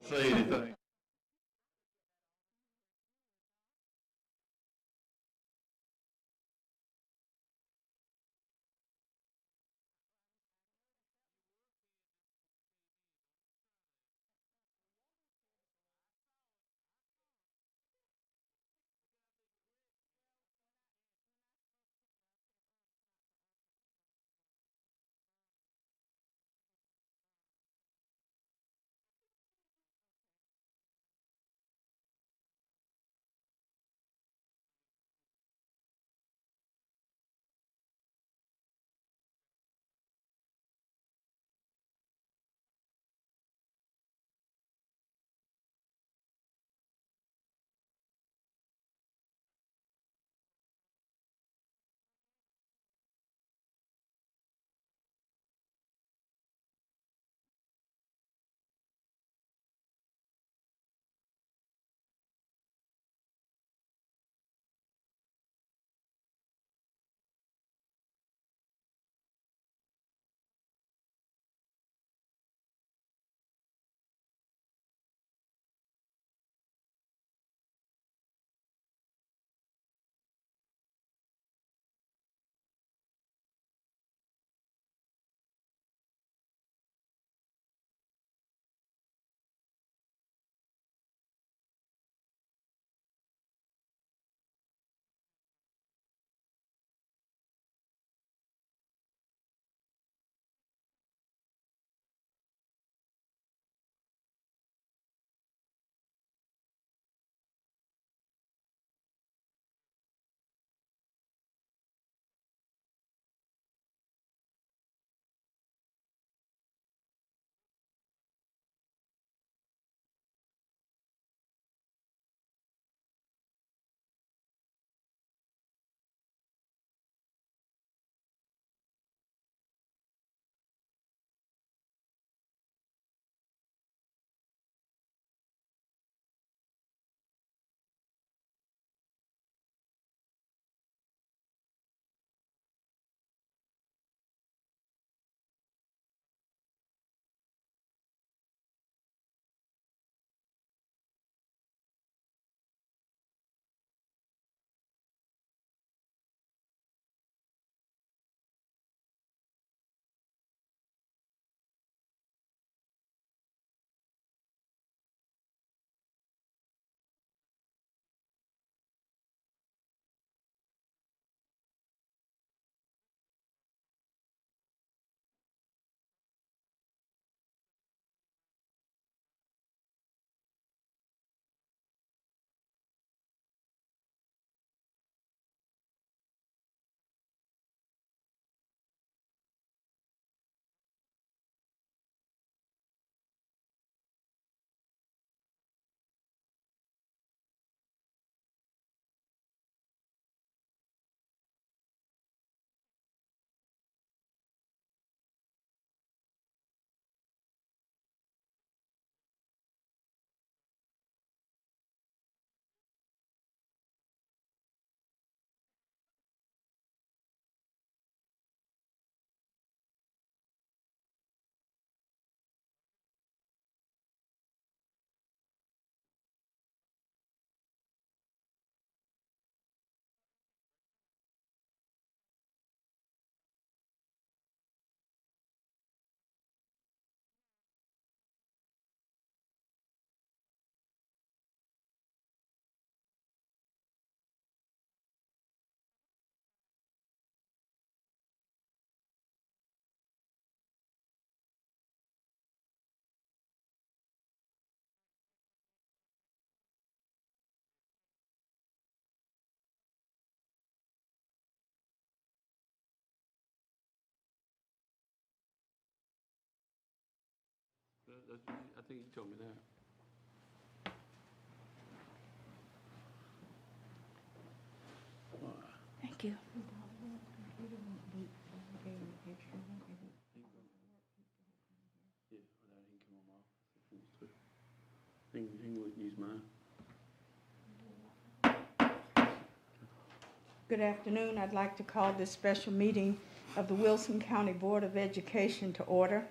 Say anything. I think you told me that. Thank you. Yeah, without he can come on my office if he wants to. He can use mine. Good afternoon. I'd like to call this special meeting of the Wilson County Board of Education to order.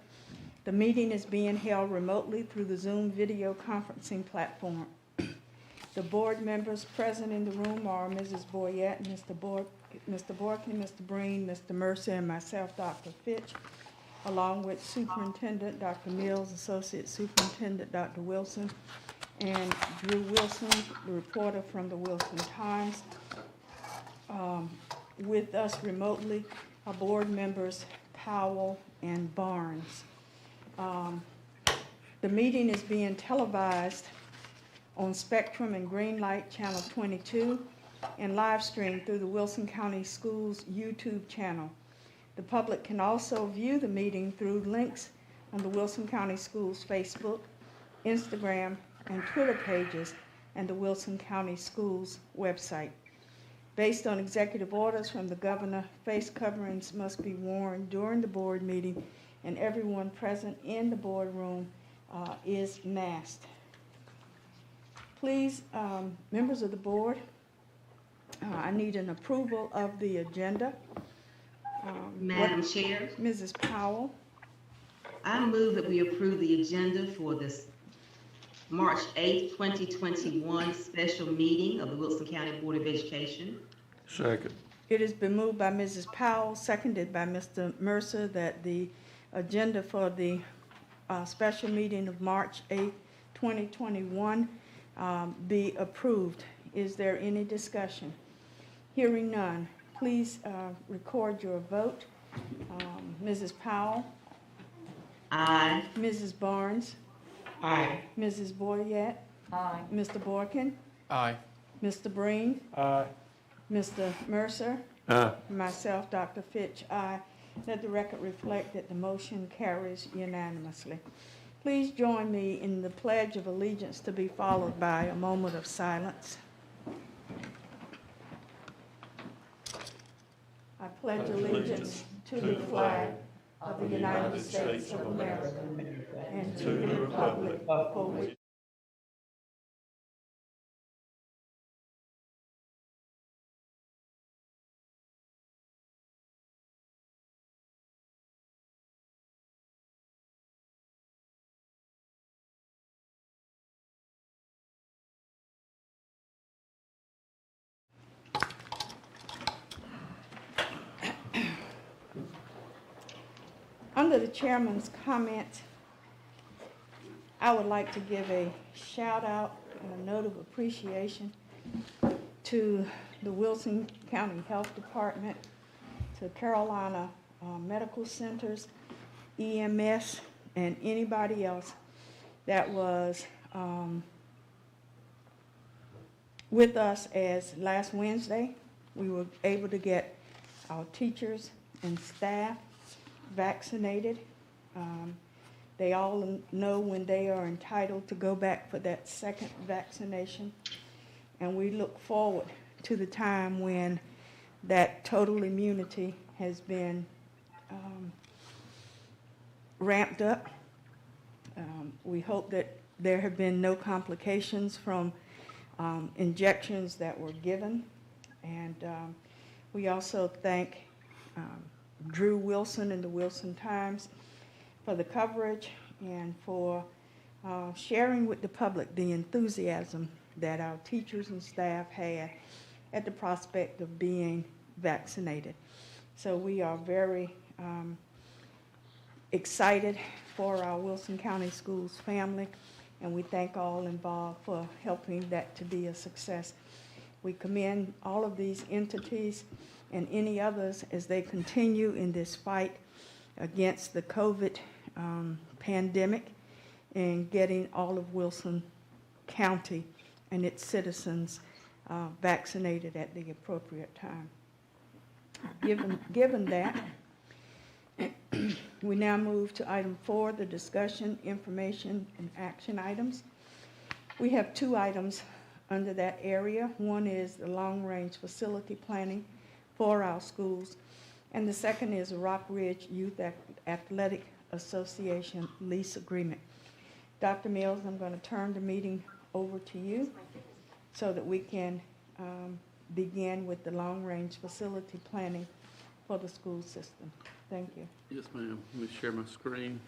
The meeting is being held remotely through the Zoom video conferencing platform. The board members present in the room are Mrs. Boyette, Mr. Borkin, Mr. Breen, Mr. Mercer, and myself, Dr. Fitch, along with Superintendent Dr. Mills, Associate Superintendent Dr. Wilson, and Drew Wilson, the reporter from the Wilson Times. With us remotely are board members Powell and Barnes. The meeting is being televised on Spectrum and Greenlight Channel 22 and live streamed through the Wilson County Schools YouTube channel. The public can also view the meeting through links on the Wilson County Schools Facebook, Instagram, and Twitter pages and the Wilson County Schools website. Based on executive orders from the governor, face coverings must be worn during the board meeting, and everyone present in the boardroom is masked. Please, members of the board, I need an approval of the agenda. Madam Chair, Mrs. Powell, I move that we approve the agenda for this March 8th, 2021 special meeting of the Wilson County Board of Education. Second. it has been moved by Mrs. Powell, seconded by Mr. Mercer, that the agenda for the special meeting of March 8th, 2021 be approved. Is there any discussion? Hearing none, please record your vote. Mrs. Powell, Aye. Mrs. Barnes, Aye. Mrs. Boyette, Aye. Mr. Borkin, Aye. Mr. Breen, Aye. Mr. Mercer, Aye. myself, Dr. Fitch, aye. Let the record reflect that the motion carries unanimously. Please join me in the Pledge of Allegiance, to be followed by a moment of silence. I pledge allegiance to the flag of the United States of America and to the republic for which under the chairman's comments, I would like to give a shout out and a note of appreciation to the Wilson County Health Department, to Carolina Medical Centers, EMS, and anybody else that was with us as last Wednesday. We were able to get our teachers and staff vaccinated. They all know when they are entitled to go back for that second vaccination, and we look forward to the time when that total immunity has been ramped up. We hope that there have been no complications from injections that were given, and we also thank Drew Wilson and the Wilson Times for the coverage and for sharing with the public the enthusiasm that our teachers and staff had at the prospect of being vaccinated. So we are very excited for our Wilson County Schools family, and we thank all involved for helping that to be a success. We commend all of these entities and any others as they continue in this fight against the COVID pandemic and getting all of Wilson County and its citizens vaccinated at the appropriate time. Given that, we now move to item 4, the discussion, information, and action items. We have 2 items under that area. One is the long-range facility planning for our schools, and the second is a Rock Ridge Youth Athletic Association lease agreement. Dr. Mills, I'm going to turn the meeting over to you so that we can begin with the long-range facility planning for the school system. Thank you. Yes, ma'am. Let me share my screen.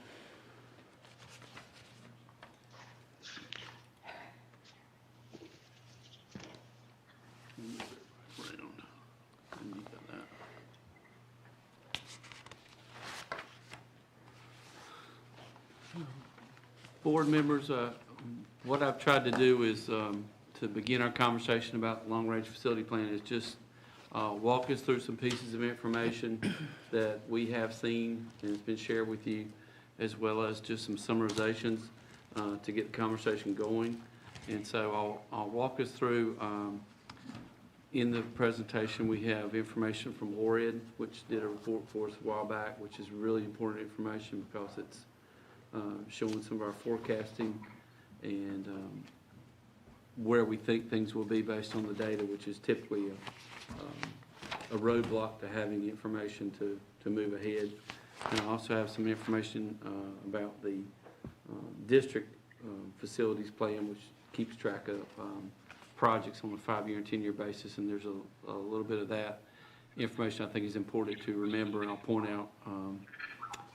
Board members, what I've tried to do is to begin our conversation about the long-range facility plan is just walk us through some pieces of information that we have seen and has been shared with you, as well as just some summarizations to get the conversation going. And so I'll walk us through. In the presentation, we have information from ORED, which did a report for us a while back, which is really important information because it's showing some of our forecasting and where we think things will be based on the data, which is typically a roadblock to having the information to move ahead. And I also have some information about the district facilities plan, which keeps track of projects on a 5-year and 10-year basis, and there's a little bit of that information I think is important to remember, and I'll point out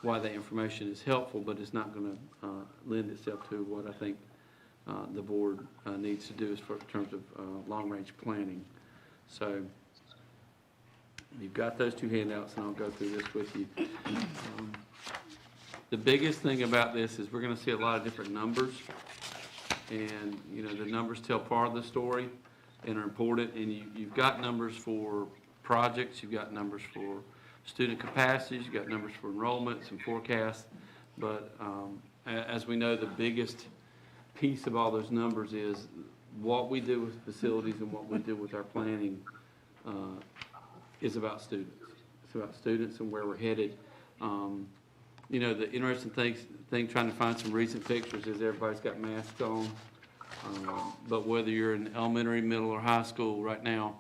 why that information is helpful, but it's not going to lend itself to what I think the board needs to do as far in terms of long-range planning. So you've got those two handouts, and I'll go through this with you. The biggest thing about this is we're going to see a lot of different numbers. And, you know, the numbers tell part of the story and are important. And you've got numbers for projects, you've got numbers for student capacities, you've got numbers for enrollments and forecasts. But as we know, the biggest piece of all those numbers is what we do with facilities and what we do with our planning is about students. It's about students and where we're headed. You know, the interesting thing trying to find some recent pictures is everybody's got masks on. But whether you're in elementary, middle, or high school right now,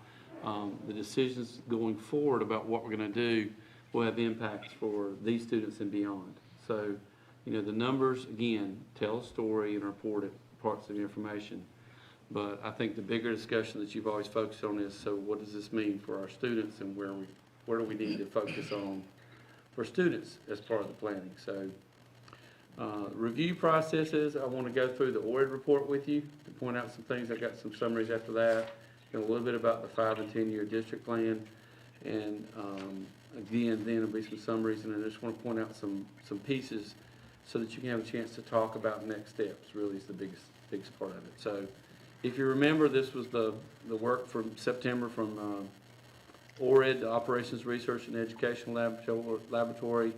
the decisions going forward about what we're going to do will have impacts for these students and beyond. So, you know, the numbers, again, tell a story and are important parts of the information. But I think the bigger discussion that you've always focused on is, so what does this mean for our students and where do we need to focus on for students as part of the planning? So review processes, I want to go through the ORED report with you to point out some things. I've got some summaries after that, and a little bit about the 5 and 10-year district plan. And again, then there'll be some summaries, and I just want to point out some pieces so that you can have a chance to talk about next steps, really is the biggest part of it. So if you remember, this was the work from September from ORED, the Operations Research and Education Laboratory.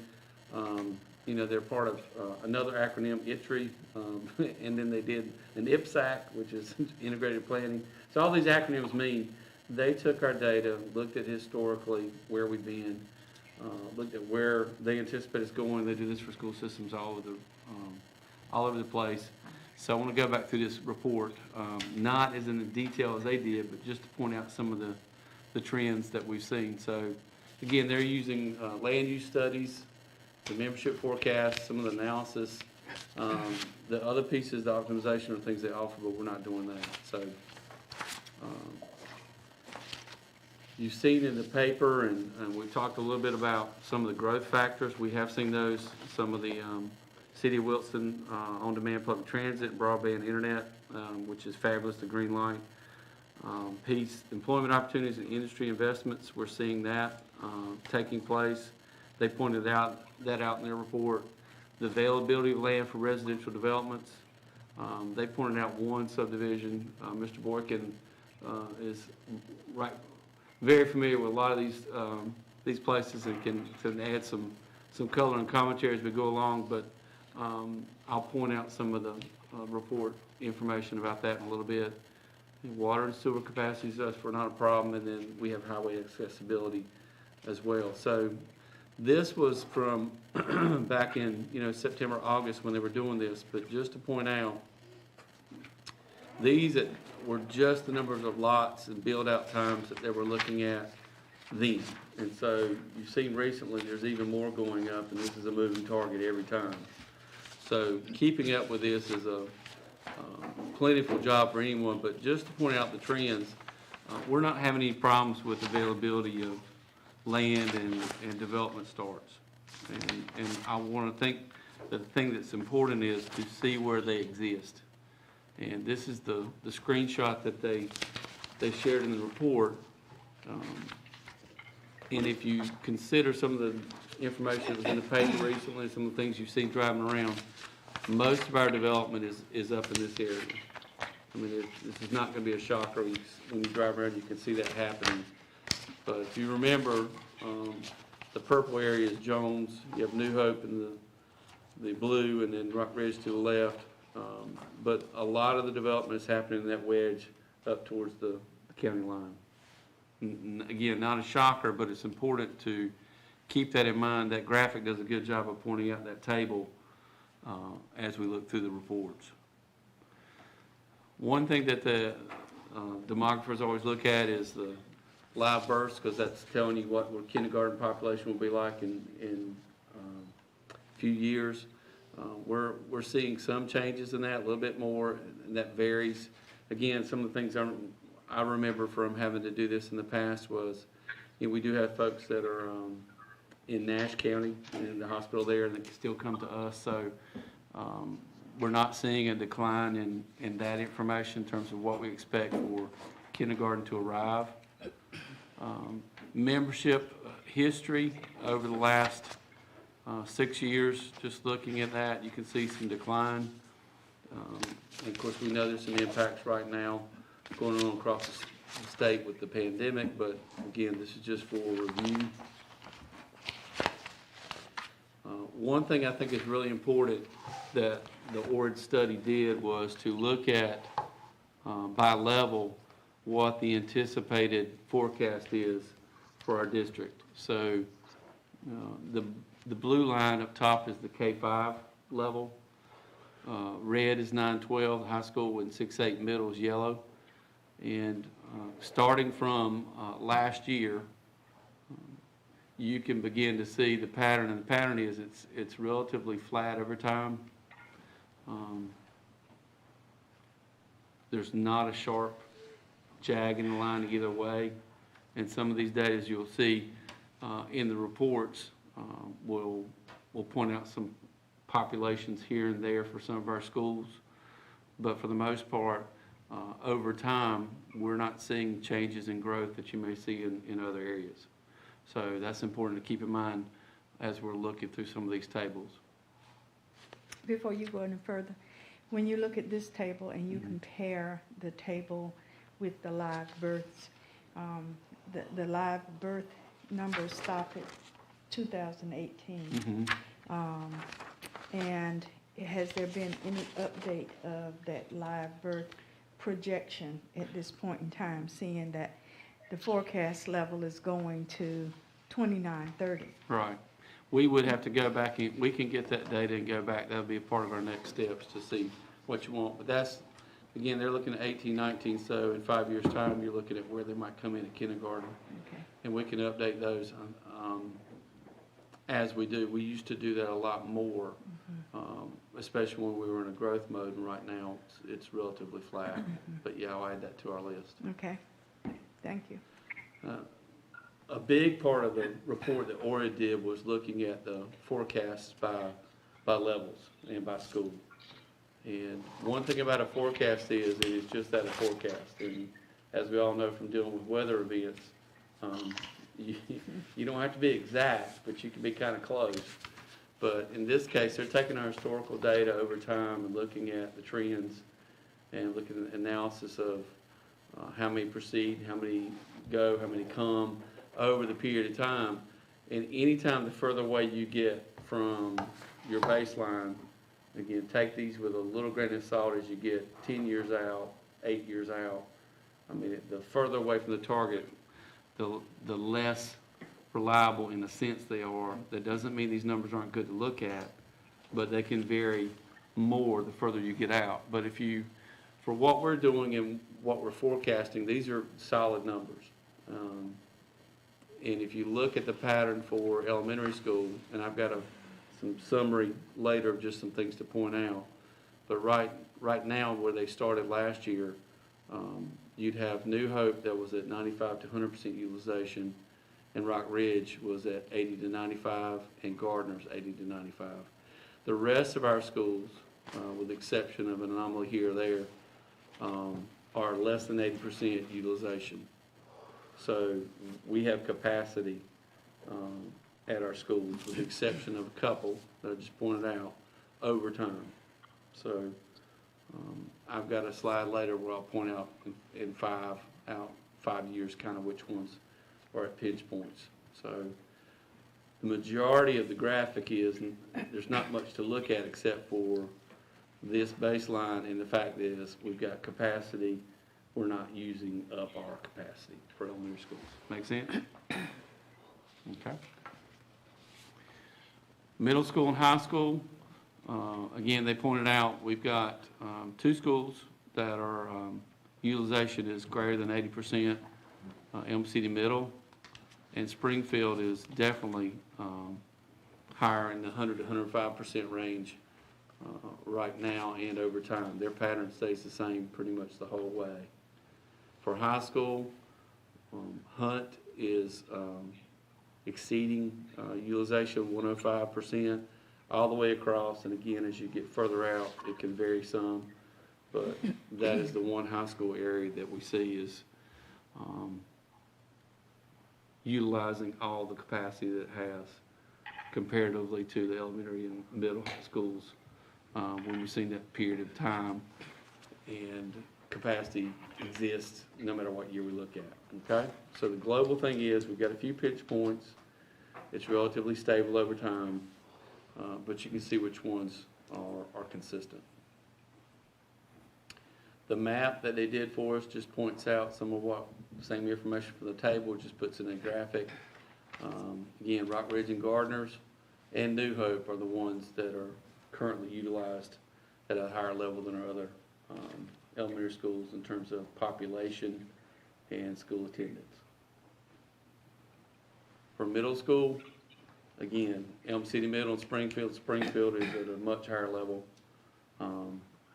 You know, they're part of another acronym, ITRI, and then they did an IPSAC, which is Integrated Planning. So all these acronyms mean they took our data, looked at historically where we've been, looked at where they anticipate us going. They do this for school systems all over the place. So I want to go back through this report, not as in detail as they did, but just to point out some of the trends that we've seen. So again, they're using land use studies, the membership forecast, some of the analysis. The other pieces, the optimization, are things they offer, but we're not doing that. So you've seen in the paper, and we've talked a little bit about some of the growth factors. We have seen those, some of the City of Wilson on-demand public transit, broadband internet, which is fabulous, the green light. Piece, employment opportunities and industry investments, we're seeing that taking place. They pointed that out in their report. The availability of land for residential developments. They pointed out one subdivision. Mr. Boykin is very familiar with a lot of these places and can add some color and commentary as we go along. But I'll point out some of the report information about that in a little bit. Water and sewer capacities are not a problem, and then we have highway accessibility as well. So this was from back in September, August when they were doing this. But just to point out, these were just the numbers of lots and build-out times that they were looking at then. And so you've seen recently there's even more going up, and this is a moving target every time. So keeping up with this is a plentiful job for anyone, but just to point out the trends, we're not having any problems with availability of land and development starts. And I want to think that the thing that's important is to see where they exist. And this is the screenshot that they shared in the report. And if you consider some of the information that was in the paper recently, some of the things you've seen driving around, Most of our development is up in this area. I mean, this is not gonna be a shocker. When you drive around, you can see that happening. But if you remember, the purple area is Jones, you have New Hope in the blue, and then Rock Ridge to the left. But a lot of the development is happening in that wedge up towards the county line. Again, not a shocker, but it's important to keep that in mind. That graphic does a good job of pointing out that table as we look through the reports. One thing that the demographers always look at is the live births, because that's telling you what kindergarten population will be like in a few years. We're seeing some changes in that, a little bit more, and that varies. Again, some of the things I remember from having to do this in the past was, we do have folks that are in Nash County, in the hospital there, and they can still come to us. So we're not seeing a decline in that information in terms of what we expect for kindergarten to arrive. Membership history over the last 6 years, just looking at that, you can see some decline. And of course, we know there's some impacts right now going on across the state with the pandemic, but again, this is just for review. One thing I think is really important that the ORID study did was to look at by level what the anticipated forecast is for our district. So the blue line up top is the K-5 level. Red is 9-12, the high school, and 6-8 middle is yellow. And starting from last year, you can begin to see the pattern, and the pattern is it's relatively flat over time. There's not a sharp jag in the line either way, and some of these data you'll see in the reports will point out some populations here and there for some of our schools, but for the most part, over time, we're not seeing changes in growth that you may see in other areas. So that's important to keep in mind as we're looking through some of these tables. Before you go any further, when you look at this table and you compare the table with the live births, the live birth numbers stop at 2018. And has there been any update of that live birth projection at this point in time, seeing that the forecast level is going to 2930? Right. We would have to go back and we can get that data and go back. That'll be a part of our next steps to see what you want. But that's, again, they're looking at 18, 19, so in 5 years' time, you're looking at where they might come in at kindergarten. Okay. And we can update those as we do. We used to do that a lot more, especially when we were in a growth mode, and right now it's relatively flat. But yeah, I'll add that to our list. Okay, thank you. A big part of the report that ORID did was looking at the forecasts by levels and by school. And one thing about a forecast is it is just that, a forecast. And as we all know from dealing with weather events, you don't have to be exact, but you can be kind of close. But in this case, they're taking our historical data over time and looking at the trends and looking at the analysis of how many proceed, how many go, how many come over the period of time. And anytime the further away you get from your baseline, again, take these with a little grain of salt as you get 10 years out, 8 years out. I mean, the further away from the target, the less reliable in a sense they are. That doesn't mean these numbers aren't good to look at, but they can vary more the further you get out. But if you, for what we're doing and what we're forecasting, these are solid numbers. And if you look at the pattern for elementary school, and I've got some summary later of just some things to point out, but right now where they started last year, you'd have New Hope that was at 95 to 100% utilization, and Rock Ridge was at 80 to 95, and Gardner's 80 to 95. The rest of our schools, with the exception of an anomaly here or there, are less than 80% utilization. So we have capacity at our schools, with the exception of a couple that I just pointed out, over time. So I've got a slide later where I'll point out in 5 years, kind of which ones are at pinch points. So the majority of the graphic is, there's not much to look at except for this baseline, and the fact is, we've got capacity, we're not using up our capacity for elementary schools. Make sense? Okay. Middle school and high school, again, they pointed out, we've got 2 schools that are, utilization is greater than 80%, Elm City Middle, and Springfield is definitely higher in the 100 to 105% range right now and over time. Their pattern stays the same pretty much the whole way. For high school, Hunt is exceeding utilization of 105% all the way across, and again, as you get further out, it can vary some, but that is the one high school area that we see is utilizing all the capacity that it has comparatively to the elementary and middle schools when we've seen that period of time, and capacity exists no matter what year we look at, okay? So the global thing is, we've got a few pinch points, it's relatively stable over time, but you can see which ones are consistent. The map that they did for us just points out some of what, same information for the table, just puts in a graphic. Again, Rock Ridge and Gardners and New Hope are the ones that are currently utilized at a higher level than our other elementary schools in terms of population and school attendance. For middle school, again, Elm City Middle and Springfield. Springfield is at a much higher level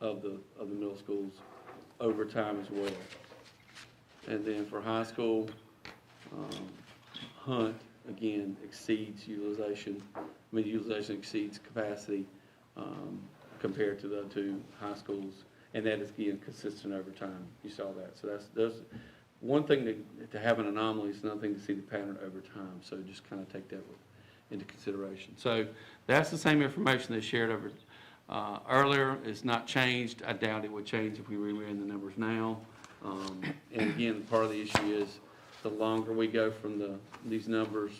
of the middle schools over time as well. And then for high school, Hunt, again, exceeds utilization. Utilization exceeds capacity compared to the other 2 high schools. And that is, again, consistent over time. You saw that. So that's one thing to have an anomaly, is another thing to see the pattern over time. So just kind of take that into consideration. So that's the same information they shared over earlier. It's not changed. I doubt it would change if we reran the numbers now. And again, part of the issue is the longer we go from these numbers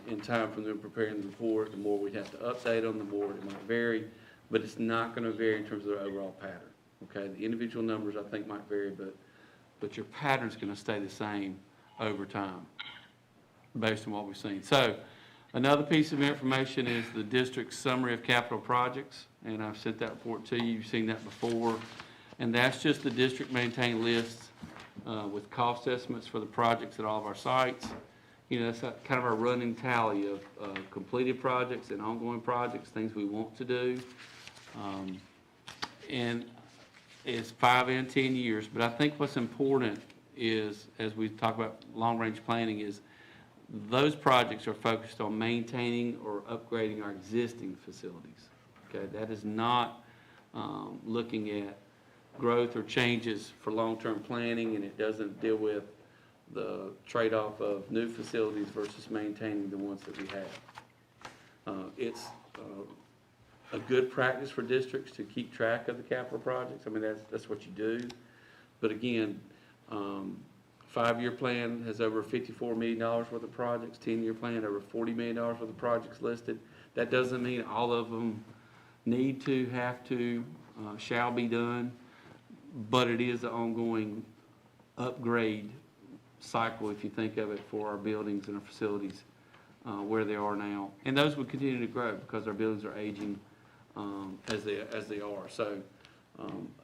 in time from them preparing the report, the more we have to update them, the more it might vary. But it's not going to vary in terms of their overall pattern. Okay, the individual numbers I think might vary, but your pattern's going to stay the same over time based on what we've seen. So another piece of information is the district's summary of capital projects, and I've sent that report to you. You've seen that before, and that's just the district maintained list with cost estimates for the projects at all of our sites. You know, that's kind of our running tally of completed projects and ongoing projects, things we want to do. And it's 5 and 10 years, but I think what's important is, as we talk about long-range planning, is those projects are focused on maintaining or upgrading our existing facilities. Okay, that is not looking at growth or changes for long-term planning, and it doesn't deal with the trade-off of new facilities versus maintaining the ones that we have. It's a good practice for districts to keep track of the capital projects. I mean, that's what you do. But again, 5-year plan has over $54 million worth of projects, 10-year plan over $40 million worth of projects listed. That doesn't mean all of them need to, have to, shall be done, but it is an ongoing upgrade cycle, if you think of it, for our buildings and our facilities where they are now. And those will continue to grow because our buildings are aging as they are. So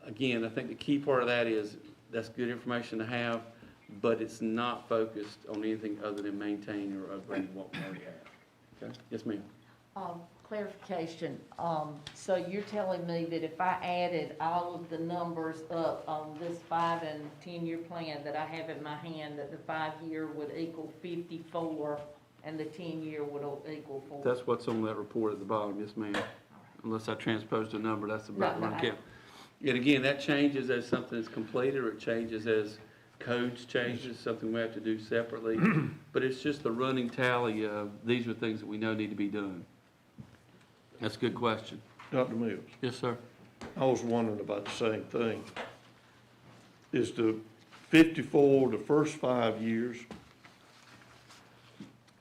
again, I think the key part of that is that's good information to have, but it's not focused on anything other than maintaining or upgrading what we already have. Okay? Yes, ma'am. Clarification, so you're telling me that if I added all of the numbers up on this 5 and 10-year plan that I have in my hand, that the 5-year would equal 54 and the 10-year would equal 4? That's what's on that report at the bottom, yes, ma'am. Unless I transposed a number, that's about what I count. And again, that changes as something is completed, or it changes as codes changes, something we have to do separately. But it's just the running tally of these are things that we know need to be done. That's a good question. Dr. Mills, Yes, sir. I was wondering about the same thing. Is the 54 the first 5 years,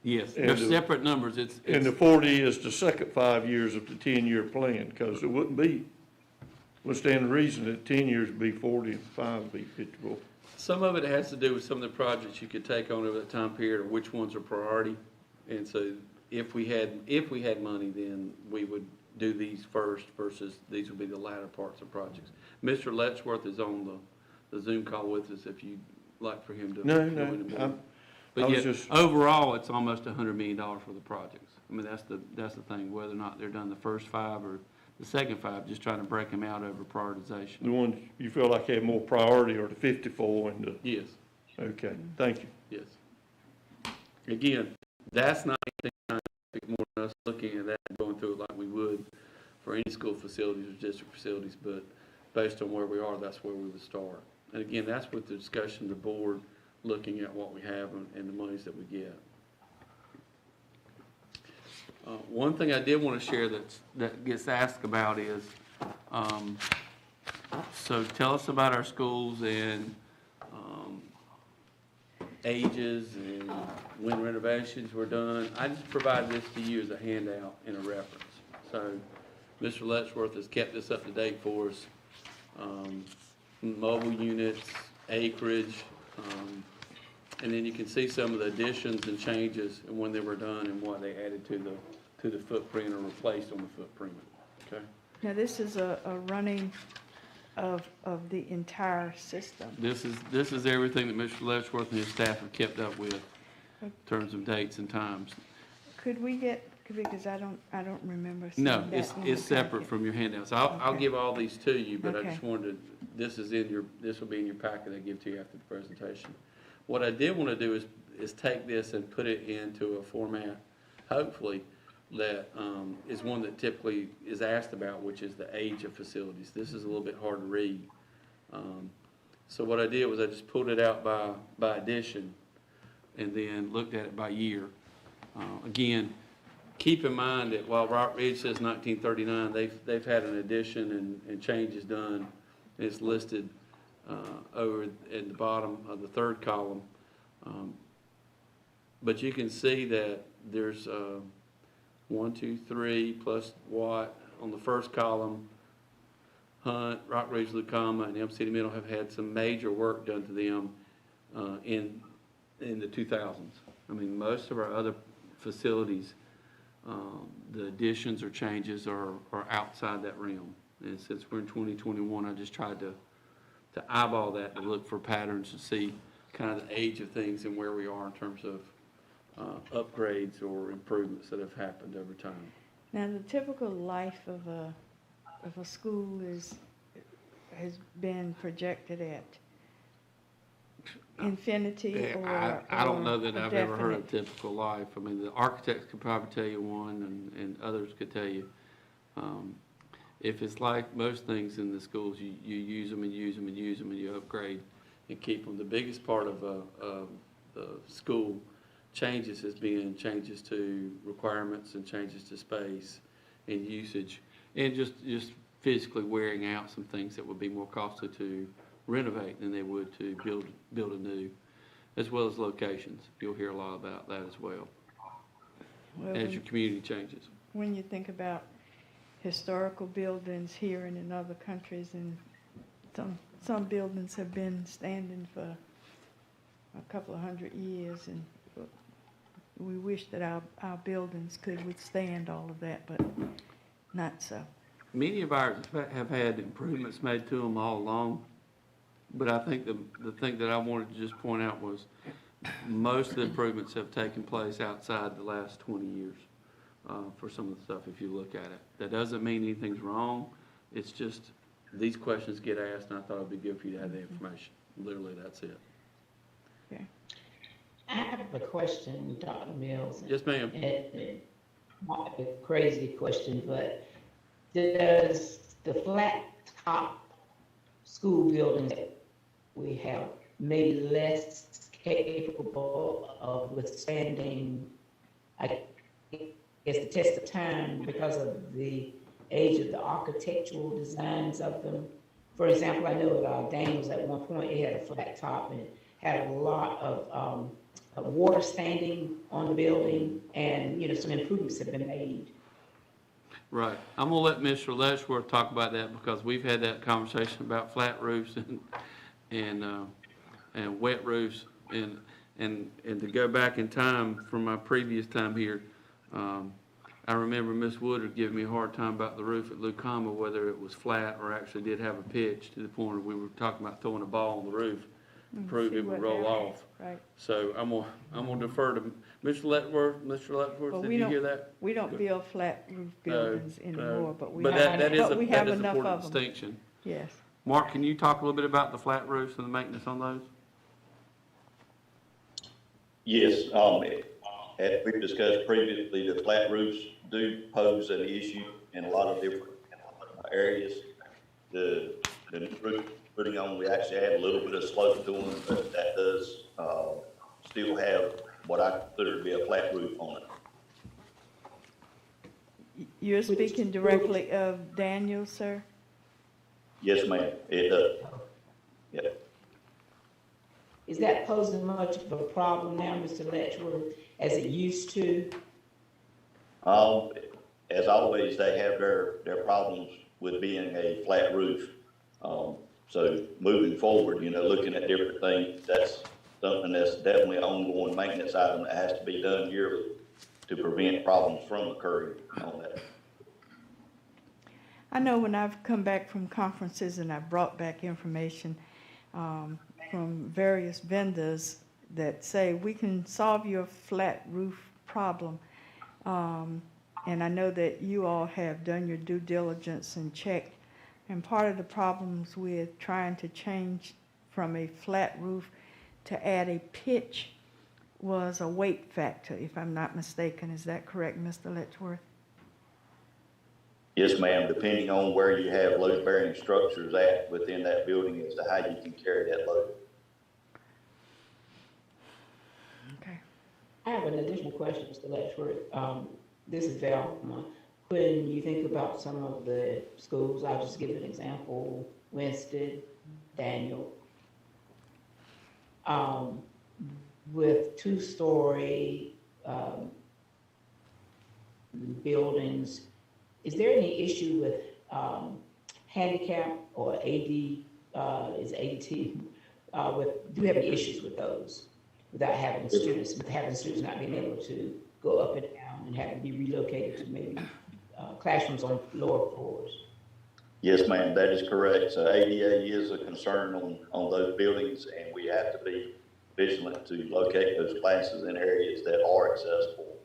Yes, And they're the- separate numbers. and the 40 is the second 5 years of the 10-year plan? Because it wouldn't be, would stand the reason that 10 years would be 40 and 5 would be 54. Some of it has to do with some of the projects you could take on over that time period, or which ones are priority. And so if we had money, then we would do these first versus these would be the latter parts of projects. Mr. Letchworth is on the Zoom call with us if you'd like for him to. No, go into more. I But was yeah, just- overall, it's almost $100 million for the projects. I mean, that's the thing, whether or not they're done the first 5 or the second 5, just trying to break them out over prioritization. The ones you feel like had more priority are the 54 and the, Yes. okay, thank you. Yes. Again, that's not anything scientific more than us looking at that and going through it like we would for any school facilities or district facilities, but based on where we are, that's where we would start. And again, that's with the discussion of the board, looking at what we have and the monies that we get. One thing I did want to share that gets asked about is, so tell us about our schools and ages and when renovations were done. I just provided this to you as a handout and a reference. So Mr. Letchworth has kept this up to date for us. Mobile units, acreage, and then you can see some of the additions and changes and when they were done and what they added to the footprint or replaced on the footprint, okay? Now, this is a running of the entire system. This is everything that Mr. Letchworth and his staff have kept up with in terms of dates and times. Could we get, because I don't remember seeing No, that in it's the separate packet. from your handouts. I'll Okay. give all these to you, but I Okay. just wanted to, this will be in your packet I give to you after the presentation. What I did want to do is take this and put it into a format, hopefully, that is one that typically is asked about, which is the age of facilities. This is a little bit hard to read. So what I did was I just pulled it out by addition and then looked at it by year. Again, keep in mind that while Rock Ridge says 1939, they've had an addition and changes done. It's listed over at the bottom of the third column. But you can see that there's 1, 2, 3 plus Watt on the first column. Hunt, Rock Ridge, Lucama, and Elm City Middle have had some major work done to them in the 2000s. I mean, most of our other facilities, the additions or changes are outside that realm. And since we're in 2021, I just tried to eyeball that to look for patterns to see kind of the age of things and where we are in terms of upgrades or improvements that have happened over time. Now, the typical life of a school has been projected at infinity or I don't know that or I've ever heard of definite. typical life. I mean, the architects could probably tell you one, and others could tell you. If it's like most things in the schools, you use them and use them and use them and you upgrade and keep them. The biggest part of the school changes has been changes to requirements and changes to space and usage, and just physically wearing out some things that would be more costly to renovate than they would to build a new, as well as locations. You'll hear a lot about that as well Well, as your community changes. when you think about historical buildings here and in other countries, and some buildings have been standing for a couple of 100 years, and we wish that our buildings could withstand all of that, but not so. Many of ours have had improvements made to them all along, but I think the thing that I wanted to just point out was most of the improvements have taken place outside the last 20 years for some of the stuff, if you look at it. That doesn't mean anything's wrong. It's just these questions get asked, and I thought it'd be good for you to have the information. Literally, that's it. Okay. I have a question, Dr. Mills. Yes, ma'am. It might be a crazy question, but does the flat top school building that we have maybe less capable of withstanding, I guess, the test of time because of the age of the architectural designs of them. For example, I know at Daniels at one point, it had a flat top and it had a lot of water standing on the building, and, some improvements have been made. Right. I'm gonna let Mr. Letchworth talk about that because we've had that conversation about flat roofs and wet roofs and to go back in time from my previous time here, I remember Miss Woodard giving me a hard time about the roof at Lucama, whether it was flat or actually did have a pitch to the point where we were talking about throwing a ball on the roof to prove See it would what roll happens. off. Right. So I'm gonna defer to Mr. Letchworth. Mr. Letchworth, Well, did we you don't- hear that? We don't build flat roof buildings anymore, but we But have, that is but we have an enough important of them. distinction. Yes. Mark, can you talk a little bit about the flat roofs and the maintenance on those? Yes, as we've discussed previously, the flat roofs do pose an issue in a lot of different areas. The roof putting on, we actually add a little bit of slope to them, but that does, still have what I consider to be a flat roof on it. You're speaking directly of Daniel, sir? Yes, ma'am, it does. Yep. Is that posing much of a problem now, Mr. Letchworth, as it used to? As always, they have their problems with being a flat roof. So moving forward, looking at different things, that's something that's definitely an ongoing maintenance item that has to be done yearly to prevent problems from occurring on that. I know when I've come back from conferences and I've brought back information from various vendors that say we can solve your flat roof problem. And I know that you all have done your due diligence and checked. And part of the problems with trying to change from a flat roof to add a pitch was a weight factor, if I'm not mistaken. Is that correct, Mr. Letchworth? Yes, ma'am, depending on where you have load-bearing structures at within that building as to how you can carry that load. Okay. I have an additional question, Mr. Letchworth. This is Velma. When you think about some of the schools, I'll just give an example, Winston, Daniel, with two-story buildings, is there any issue with handicap or AD, is ADT, do you have any issues with those? Without having students not being able to go up and down and having to be relocated to maybe classrooms on lower floors? Yes, ma'am, that is correct. So ADA is a concern on those buildings, and we have to be vigilant to locate those classes in areas that are accessible.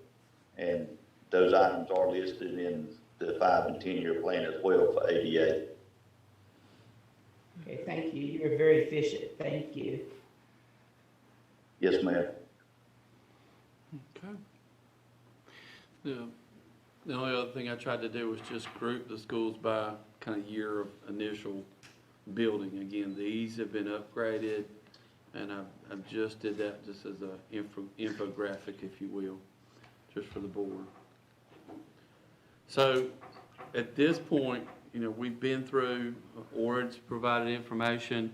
And those items are listed in the 5 and 10-year plan as well for ADA. Okay, thank you. You're very efficient. Thank you. Yes, ma'am. Okay. The only other thing I tried to do was just group the schools by kind of year of initial building. Again, these have been upgraded, and I've just did that just as a infographic, if you will, just for the board. So at this point, we've been through, Orange provided information,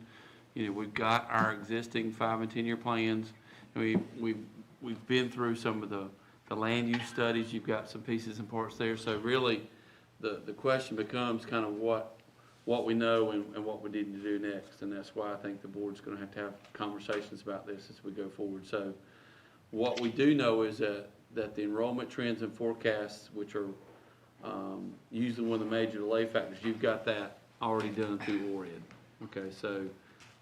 we've got our existing 5 and 10-year plans. We've been through some of the land use studies. You've got some pieces and parts there. So really, the question becomes kind of what we know and what we need to do next. And that's why I think the board's going to have conversations about this as we go forward. So what we do know is that the enrollment trends and forecasts, which are usually one of the major delay factors, you've got that already done through ORED. Okay, so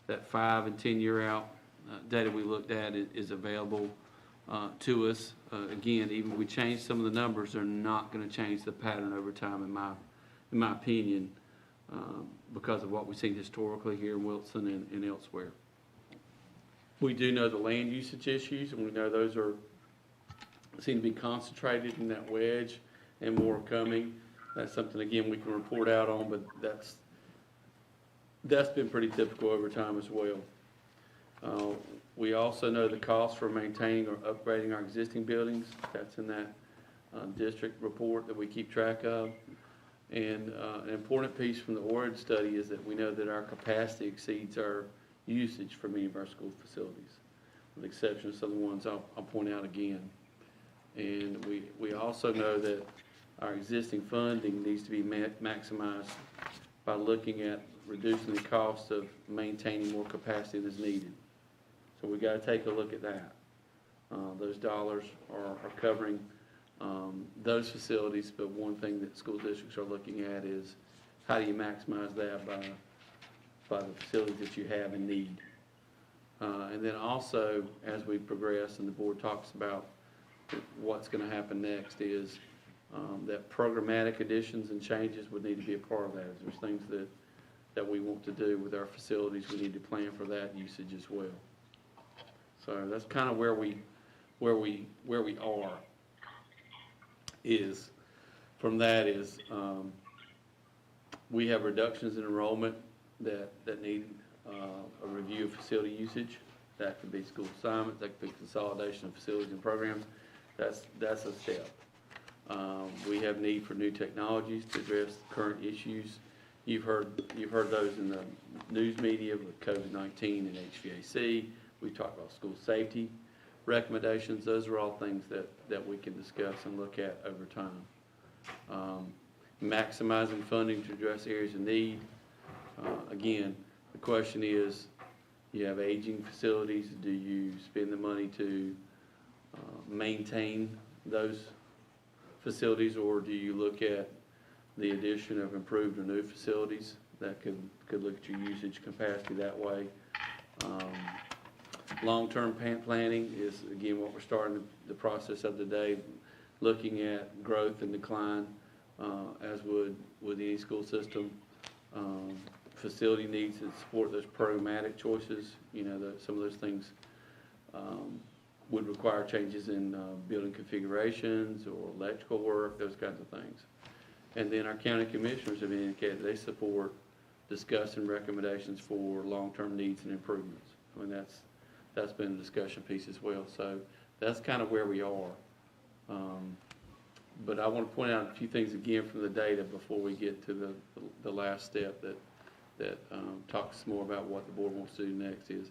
that 5 and 10-year out data we looked at is available to us. Again, even if we change some of the numbers, they're not going to change the pattern over time, in my opinion, because of what we've seen historically here in Wilson and elsewhere. We do know the land usage issues, and we know those seem to be concentrated in that wedge, and more coming. That's something, again, we can report out on, but that's been pretty typical over time as well. We also know the cost for maintaining or upgrading our existing buildings. That's in that district report that we keep track of. And an important piece from the ORID study is that we know that our capacity exceeds our usage for many of our school facilities, with the exception of some of the ones I'll point out again. And we also know that our existing funding needs to be maximized by looking at reducing the cost of maintaining more capacity than is needed. So we got to take a look at that. Those dollars are covering those facilities, but one thing that school districts are looking at is how do you maximize that by the facilities that you have and need. And then also, as we progress and the board talks about what's going to happen next, is that programmatic additions and changes would need to be a part of that. If there's things that we want to do with our facilities, we need to plan for that usage as well. So that's kind of where we are. Is from that is we have reductions in enrollment that need a review of facility usage. That could be school assignments, that could be consolidation of facilities and programs. That's a step. We have need for new technologies to address current issues. You've heard those in the news media with COVID-19 and HVAC. We talked about school safety recommendations. Those are all things that we can discuss and look at over time. Maximizing funding to address areas of need. Again, the question is, you have aging facilities. Do you spend the money to maintain those facilities, or do you look at the addition of improved or new facilities that could look at your usage capacity that way? Long-term planning is, again, what we're starting the process of today, looking at growth and decline, as would with any school system. Facility needs to support those programmatic choices. You know, some of those things would require changes in building configurations or electrical work, those kinds of things. And then our county commissioners have indicated they support discussing recommendations for long-term needs and improvements. I mean, that's been a discussion piece as well. So that's kind of where we are. But I want to point out a few things again from the data before we get to the last step that talks more about what the board wants to do next. Is,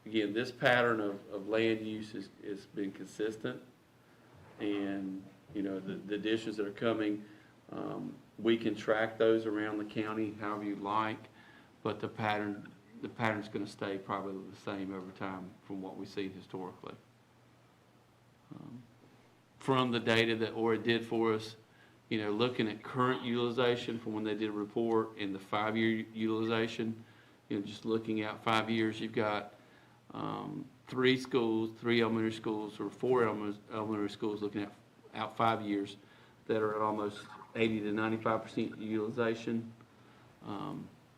again, this pattern of land use has been consistent, and you know the additions that are coming, we can track those around the county however you like, but the pattern's going to stay probably the same over time from what we see historically. From the data that ORA did for us, you know, looking at current utilization from when they did a report and the 5-year utilization, you know, just looking out 5 years, you've got 3 elementary schools, or 4 elementary schools looking at out 5 years that are at almost 80 to 95% utilization.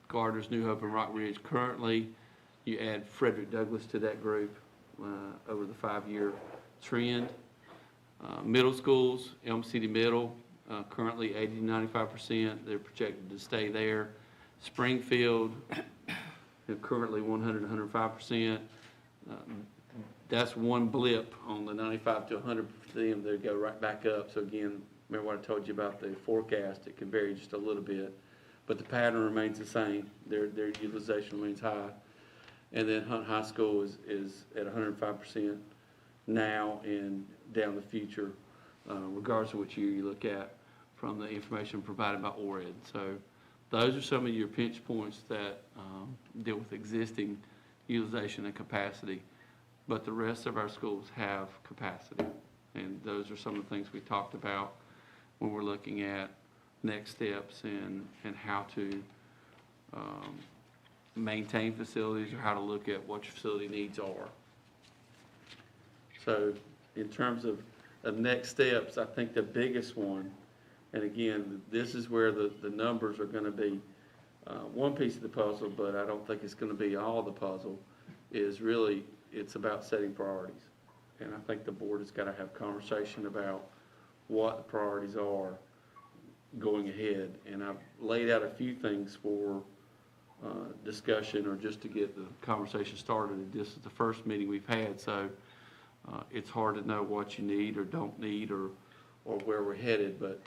Gardner's, New Hope, and Rock Ridge currently. You add Frederick Douglass to that group over the 5-year trend. Middle schools, Elm City Middle, currently 80 to 95%. They're projected to stay there. Springfield, currently 100 to 105%. That's one blip on the 95 to 100 for them. They go right back up. So again, remember what I told you about the forecast? It can vary just a little bit, but the pattern remains the same. Their utilization remains high. And then Hunt High School is at 105% now and down the future, regardless of which year you look at from the information provided by ORED. So those are some of your pinch points that deal with existing utilization and capacity, but the rest of our schools have capacity. And those are some of the things we talked about when we're looking at next steps and how to maintain facilities, or how to look at what your facility needs are. So in terms of next steps, I think the biggest one, and again, this is where the numbers are going to be one piece of the puzzle, but I don't think it's going to be all the puzzle, is really it's about setting priorities. And I think the board has got to have conversation about what the priorities are going ahead. And I've laid out a few things for discussion, or just to get the conversation started. This is the first meeting we've had, so it's hard to know what you need or don't need, or where we're headed, but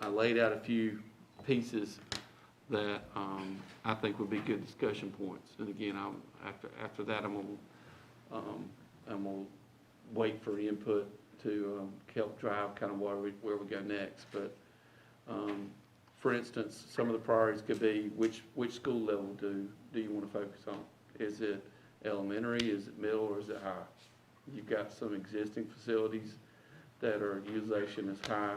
I laid out a few pieces that I think would be good discussion points. And again, after that, I'm gonna wait for input to help drive kind of where we go next. But for instance, some of the priorities could be which school level do you want to focus on? Is it elementary, is it middle, or is it high? You've got some existing facilities that are utilization is high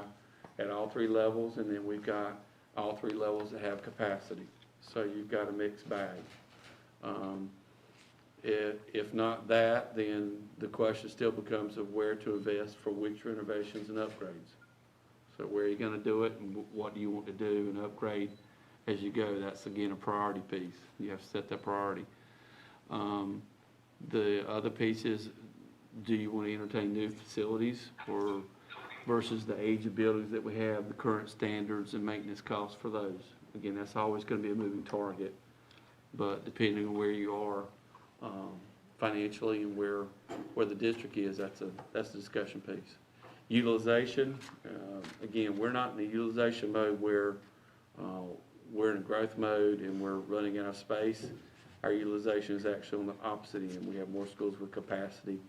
at all three levels, and then we've got all three levels that have capacity. So you've got a mixed bag. If not that, then the question still becomes of where to invest for which renovations and upgrades. So where are you gonna do it, and what do you want to do and upgrade as you go? That's again a priority piece. You have to set that priority. The other piece is, do you want to entertain new facilities or versus the age of buildings that we have, the current standards and maintenance costs for those? Again, that's always going to be a moving target, but depending on where you are financially and where the district is, that's a discussion piece. Utilization, again, we're not in the utilization mode where we're in a growth mode and we're running out of space. Our utilization is actually on the opposite end. We have more schools with capacity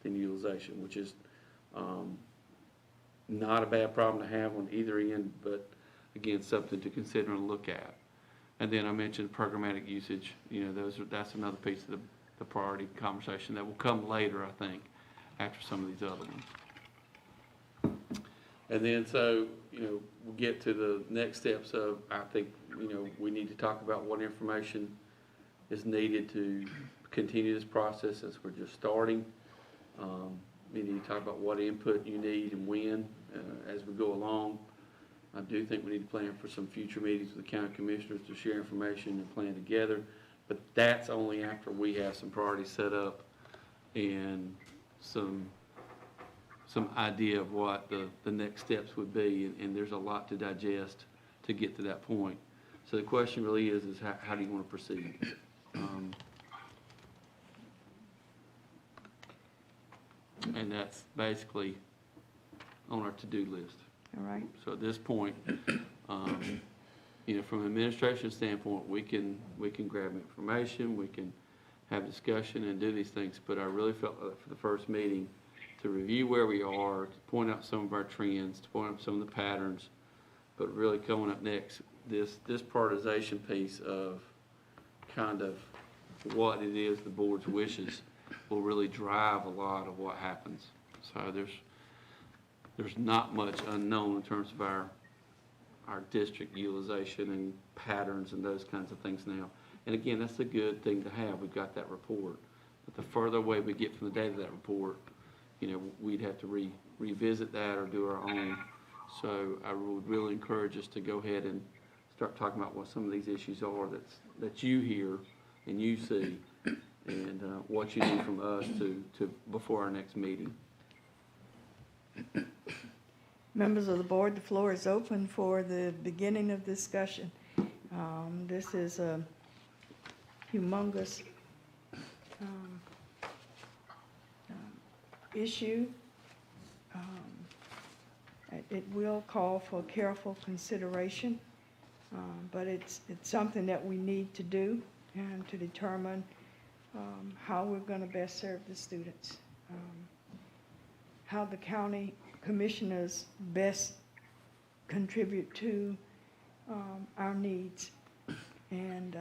than utilization, which is not a bad problem to have on either end, but again, something to consider and look at. And then I mentioned programmatic usage. You know, that's another piece of the priority conversation that will come later, I think, after some of these other ones. And then, so, you know, we'll get to the next steps of, I think, you know, we need to talk about what information is needed to continue this process as we're just starting. We need to talk about what input you need and when as we go along. I do think we need to plan for some future meetings with the county commissioners to share information and plan together, but that's only after we have some priorities set up and some idea of what the next steps would be, and there's a lot to digest to get to that point. So the question really is how do you want to proceed? And that's basically on our to-do list. All right. So at this point, you know, from an administration standpoint, we can grab information, we can have discussion and do these things, but I really felt like for the first meeting to review where we are, to point out some of our trends, to point out some of the patterns, but really coming up next, this prioritization piece of kind of what it is the board's wishes will really drive a lot of what happens. So there's not much unknown in terms of our district utilization and patterns and those kinds of things now. And again, that's a good thing to have. We've got that report. But the further away we get from the date of that report, you know, we'd have to revisit that or do our own. So I would really encourage us to go ahead and start talking about what some of these issues are that you hear and you see, and what you need from us to before our next meeting. Members of the board, the floor is open for the beginning of discussion. This is a humongous issue. It will call for careful consideration, but it's something that we need to do and to determine how we're going to best serve the students, how the county commissioners best contribute to our needs. And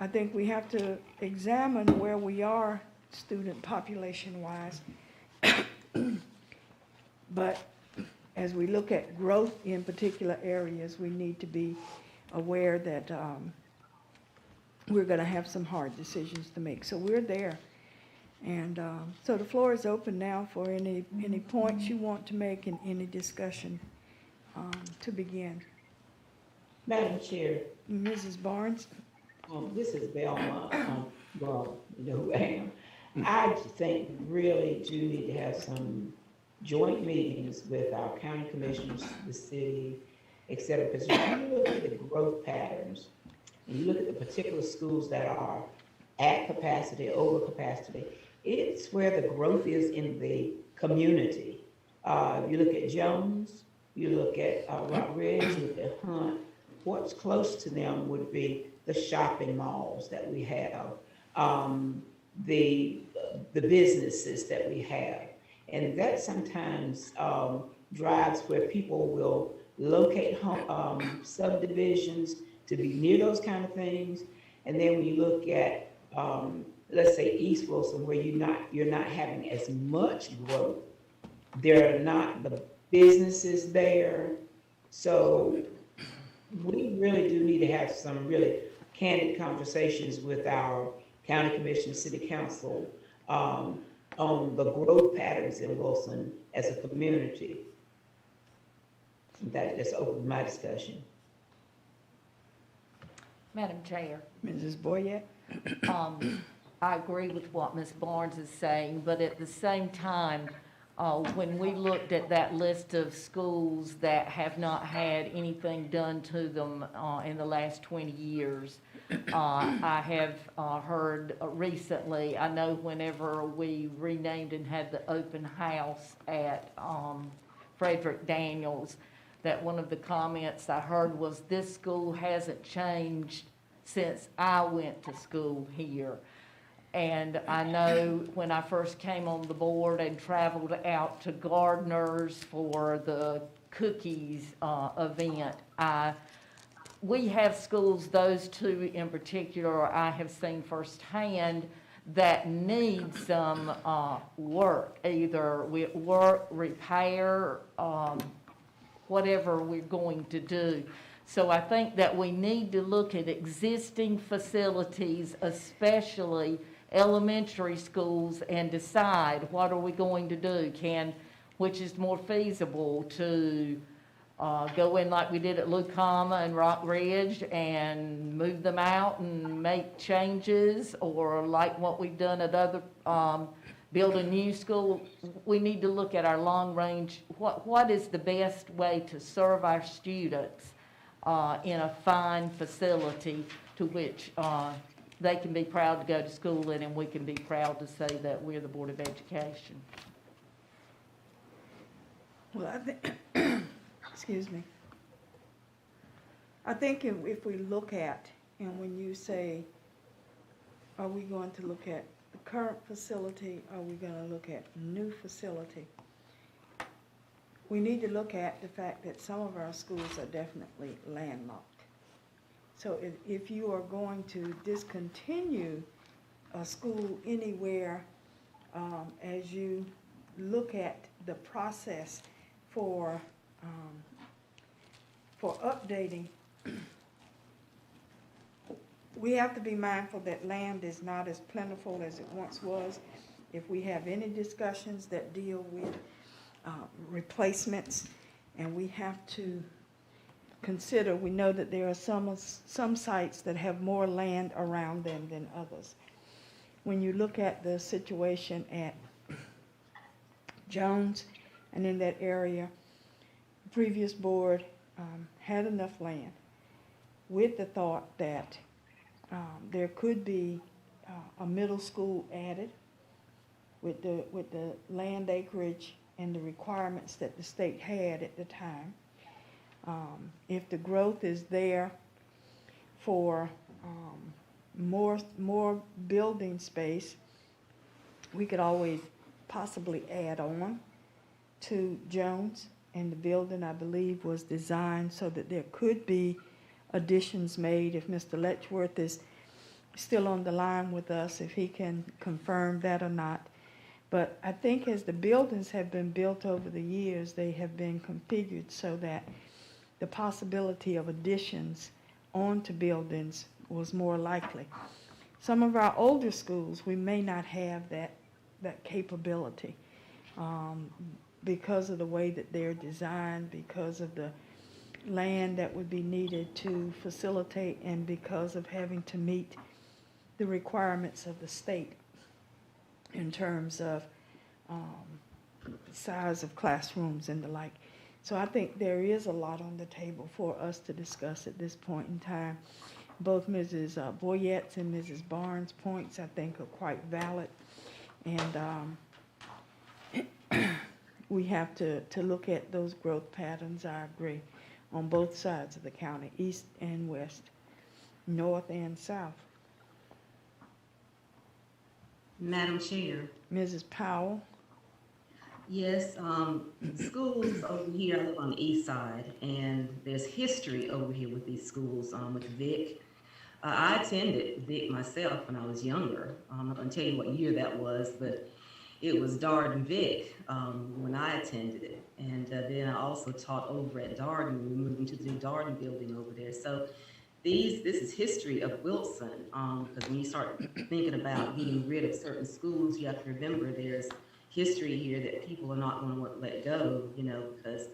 I think we have to examine where we are student population-wise. But as we look at growth in particular areas, we need to be aware that we're going to have some hard decisions to make. So we're there. And so the floor is open now for any points you want to make in any discussion to begin. Madam Chair, Mrs. Barnes? This is Belmont. Well, you know who I am. I think we really do need to have some joint meetings with our county commissioners, the city, et cetera, because when you look at the growth patterns, and you look at the particular schools that are at capacity, over capacity, it's where the growth is in the community. You look at Jones, you look at Rockridge, you look at Hunt, what's close to them would be the shopping malls that we have, the, the businesses that we have. And that sometimes drives where people will locate subdivisions to be near those kind of things. And then when you look at, let's say East Wilson, where you're not having as much growth, there are not the businesses there. So we really do need to have some really candid conversations with our county commission, city council, on the growth patterns in Wilson as a community. That just opened my discussion. Madam Chair, Mrs. Boyette? I agree with what Ms. Barnes is saying, but at the same time, when we looked at that list of schools that have not had anything done to them in the last 20 years, I have heard recently, I know whenever we renamed and had the open house at Frederick Daniels, that one of the comments I heard was, this school hasn't changed since I went to school here. And I know when I first came on the board and traveled out to Gardner's for the cookies event, we have schools, those two in particular, I have seen firsthand that need some work, either work, repair, whatever we're going to do. So I think that we need to look at existing facilities, especially elementary schools, and decide what are we going to do, which is more feasible, to go in like we did at Lucama and Rock Ridge and move them out and make changes, or like what we've done at other, build a new school. We need to look at our long range, what is the best way to serve our students in a fine facility to which they can be proud to go to school in, and we can be proud to say that we're the Board of Education. Well, I think, excuse me. I think if we look at, and when you say, are we going to look at the current facility, are we going to look at new facility? We need to look at the fact that some of our schools are definitely landlocked. So if you are going to discontinue a school anywhere, as you look at the process for updating, we have to be mindful that land is not as plentiful as it once was. If we have any discussions that deal with replacements, and we have to consider, we know that there are some sites that have more land around them than others. When you look at the situation at Jones and in that area, the previous board had enough land with the thought that there could be a middle school added with the land acreage and the requirements that the state had at the time. If the growth is there for more building space, we could always possibly add on to Jones. And the building, I believe, was designed so that there could be additions made. If Mr. Letchworth is still on the line with us, if he can confirm that or not. But I think as the buildings have been built over the years, they have been configured so that the possibility of additions onto buildings was more likely. Some of our older schools, we may not have that capability because of the way that they're designed, because of the land that would be needed to facilitate, and because of having to meet the requirements of the state in terms of size of classrooms and the like. So I think there is a lot on the table for us to discuss at this point in time. Both Mrs. Boyette's and Mrs. Barnes' points, I think, are quite valid. And we have to look at those growth patterns, I agree, on both sides of the county, east and west, north and south. Madam Chair. Mrs. Powell? Yes, schools over here, I live on the east side, and there's history over here with these schools, with Vic. I attended Vic myself when I was younger. I'm not gonna tell you what year that was, but it was Darden Vic, when I attended it. And then I also taught over at Darden. We moved into the new Darden building over there. So this is history of Wilson, because when you start thinking about getting rid of certain schools, you have to remember there's history here that people are not going to let go, you know, because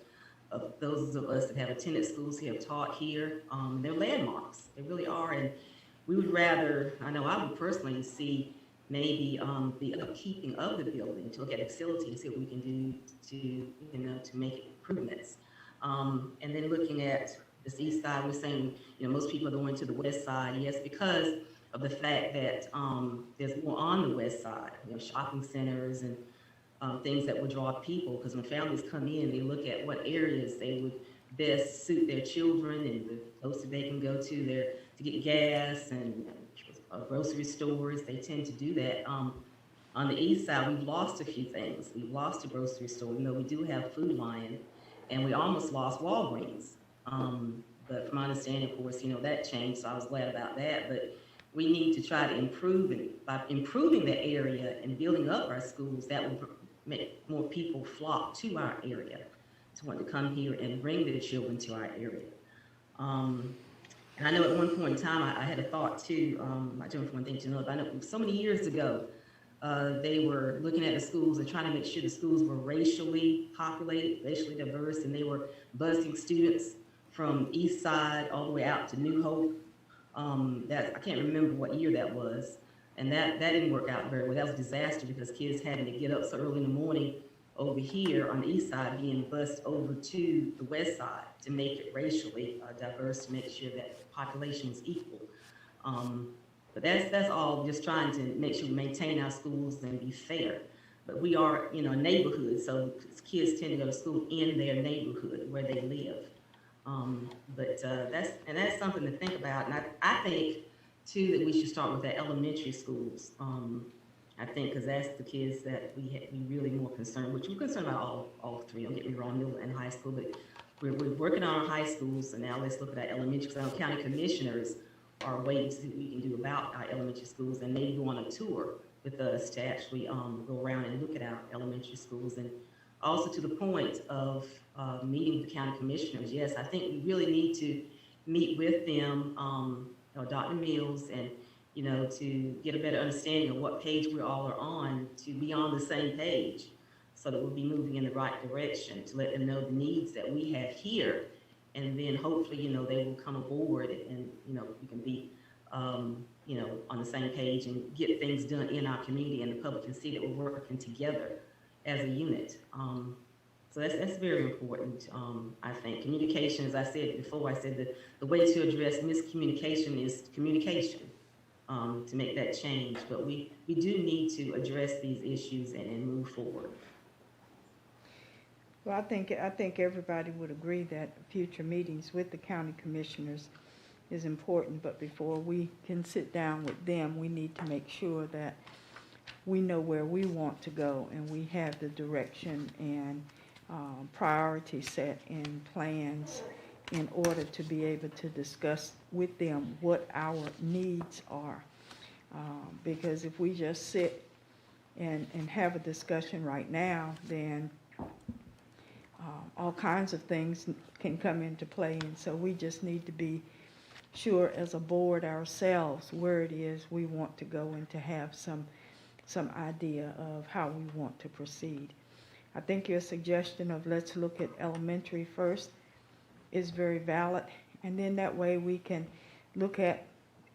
of those of us that have attended schools who have taught here. They're landmarks, they really are, and we would rather, I know I would personally see maybe the upkeeping of the building, to look at the facility and see what we can do to, you know, to make improvements. And then looking at this east side, we're saying, you know, most people are going to the west side, yes, because of the fact that there's more on the west side, you know, shopping centers and things that would draw people, because when families come in, they look at what areas they would best suit their children and the closer they can go to get gas and grocery stores. They tend to do that. On the east side, we've lost a few things. We've lost a grocery store. You know, we do have Food Lion, and we almost lost Walgreens. But from my understanding, of course, you know, that changed, so I was glad about that. But we need to try to improve it. By improving the area and building up our schools, that will make more people flock to our area, to want to come here and bring their children to our area. And I know at one point in time, I had a thought too, I don't know if one thing to know, but I know so many years ago, they were looking at the schools and trying to make sure the schools were racially populated, racially diverse, and they were busing students from East Side all the way out to New Hope. I can't remember what year that was, and that didn't work out very well. That was a disaster because kids having to get up so early in the morning over here on the east side, being bused over to the west side to make it racially diverse, to make sure that the population was equal. But that's all, just trying to make sure we maintain our schools and be fair. But we are, you know, a neighborhood, so kids tend to go to school in their neighborhood where they live. That's something to think about, and I think too that we should start with the elementary schools. I think because that's the kids that we really more concerned, which we're concerned about all three. Don't get me wrong, middle and high school, but we're working on our high schools, and now let's look at our elementary. Because our county commissioners are waiting to see what we can do about our elementary schools, and maybe go on a tour with us to actually go around and look at our elementary schools. And also to the point of meeting with the county commissioners, yes, I think we really need to meet with them, Dr. Mills, and you know, to get a better understanding of what page we all are on, to be on the same page, so that we'll be moving in the right direction, to let them know the needs that we have here, and then hopefully, you know, they will come aboard, and you know, we can be, you know, on the same page and get things done in our community, and the public can see that we're working together as a unit. So that's very important. I think communication, as I said before, I said that the way to address miscommunication is communication. To make that change, but we do need to address these issues and move forward. Well, I think everybody would agree that future meetings with the county commissioners is important, but before we can sit down with them, we need to make sure that we know where we want to go, and we have the direction and priority set in plans in order to be able to discuss with them what our needs are. Because if we just sit and have a discussion right now, then all kinds of things can come into play. And so we just need to be sure as a board ourselves where it is we want to go, and to have some idea of how we want to proceed. I think your suggestion of let's look at elementary first is very valid, and then that way we can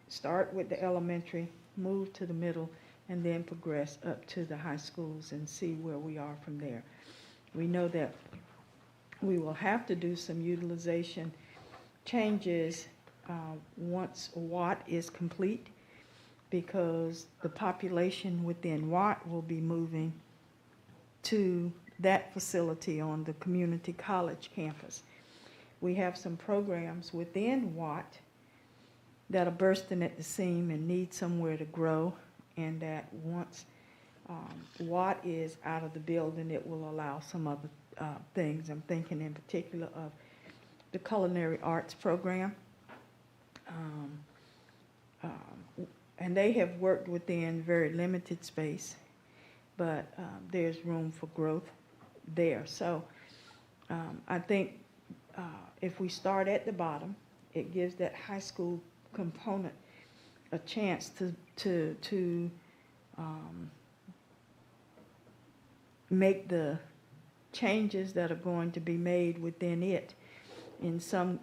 start with the elementary, move to the middle, and then progress up to the high schools and see where we are from there. We know that we will have to do some utilization changes once Watt is complete, because the population within Watt will be moving to that facility on the community college campus. We have some programs within Watt that are bursting at the seam and need somewhere to grow, and that once Watt is out of the building, it will allow some other things. I'm thinking in particular of the culinary arts program. And they have worked within very limited space, but there's room for growth there. So I think if we start at the bottom, it gives that high school component a chance to make the changes that are going to be made within it in some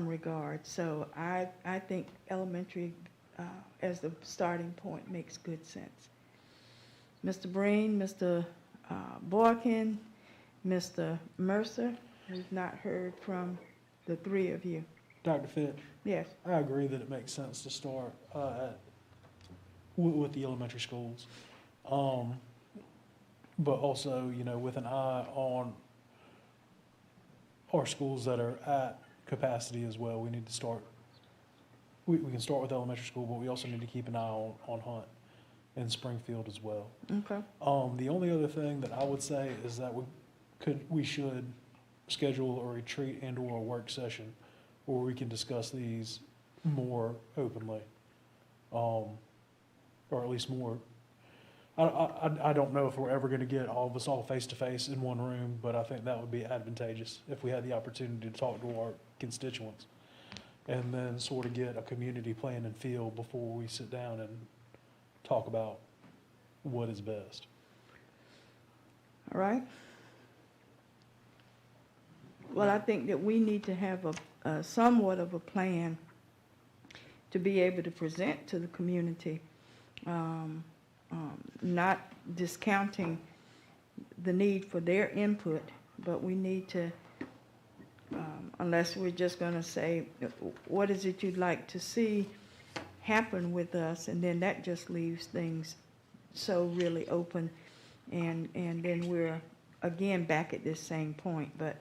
regards. So I think elementary as the starting point makes good sense. Mr. Breen, Mr. Boykin, Mr. Mercer, we've not heard from the three of you. Dr. Fitch, Yes. I agree that it makes sense to start with the elementary schools. But also, you know, with an eye on our schools that are at capacity as well. We need to start, we can start with elementary school, but we also need to keep an eye on Hunt and Springfield as well. Okay. The only other thing that I would say is that we should schedule a retreat and or a work session where we can discuss these more openly. Or at least more, I don't know if we're ever gonna get all of us all face to face in one room, but I think that would be advantageous if we had the opportunity to talk to our constituents. And then sort of get a community plan and feel before we sit down and talk about what is best. All right. Well, I think that we need to have a somewhat of a plan to be able to present to the community, not discounting the need for their input, but we need to, unless we're just going to say, what is it you'd like to see happen with us, and then that just leaves things so really open, and then we're again back at this same point. But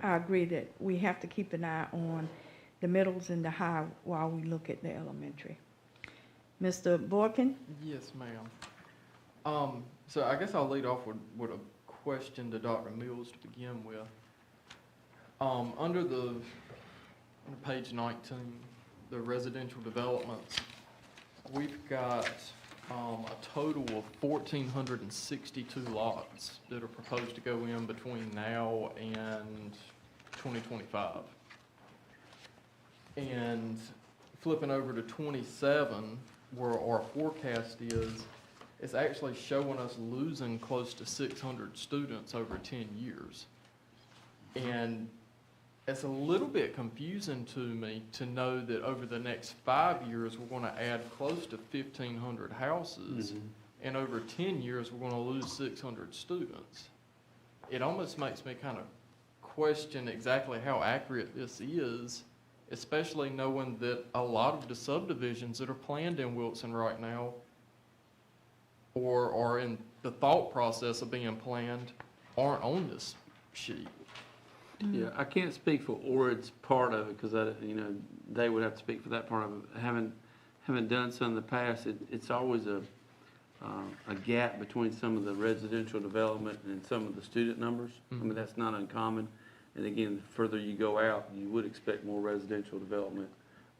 I agree that we have to keep an eye on the middles and the high while we look at the elementary. Mr. Borkin? Yes, ma'am. So I guess I'll lead off with a question to Dr. Mills to begin with. Under page 19, the residential developments, we've got a total of 1,462 lots that are proposed to go in between now and 2025. And flipping over to 27, where our forecast is, it's actually showing us losing close to 600 students over 10 years. And it's a little bit confusing to me to know that over the next 5 years, we're going to add close to 1,500 houses. And over 10 years, we're going to lose 600 students. It almost makes me kind of question exactly how accurate this is, especially knowing that a lot of the subdivisions that are planned in Wilson right now or are in the thought process of being planned aren't on this sheet. Yeah, I can't speak for Orid's part of it, because they would have to speak for that part of it. Having done some in the past, it's always a gap between some of the residential development and some of the student numbers. I mean, that's not uncommon. And again, the further you go out, you would expect more residential development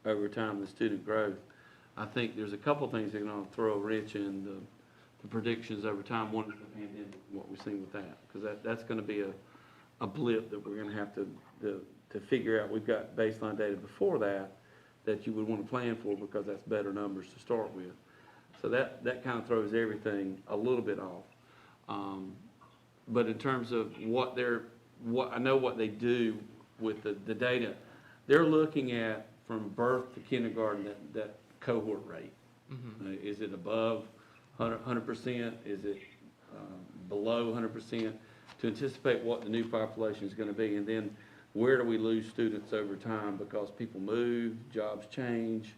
over time, the student growth. I think there's a couple things that are going to throw a wrench in the predictions over time. One is the pandemic, what we've seen with that, because that's going to be a blip that we're going to have to figure out. We've got baseline data before that you would want to plan for, because that's better numbers to start with. So that kind of throws everything a little bit off. But in terms of I know what they do with the data, they're looking at from birth to kindergarten, that cohort rate. Is it above 100%? Is it below 100%? To anticipate what the new population is going to be, and then where do we lose students over time because people move, jobs change,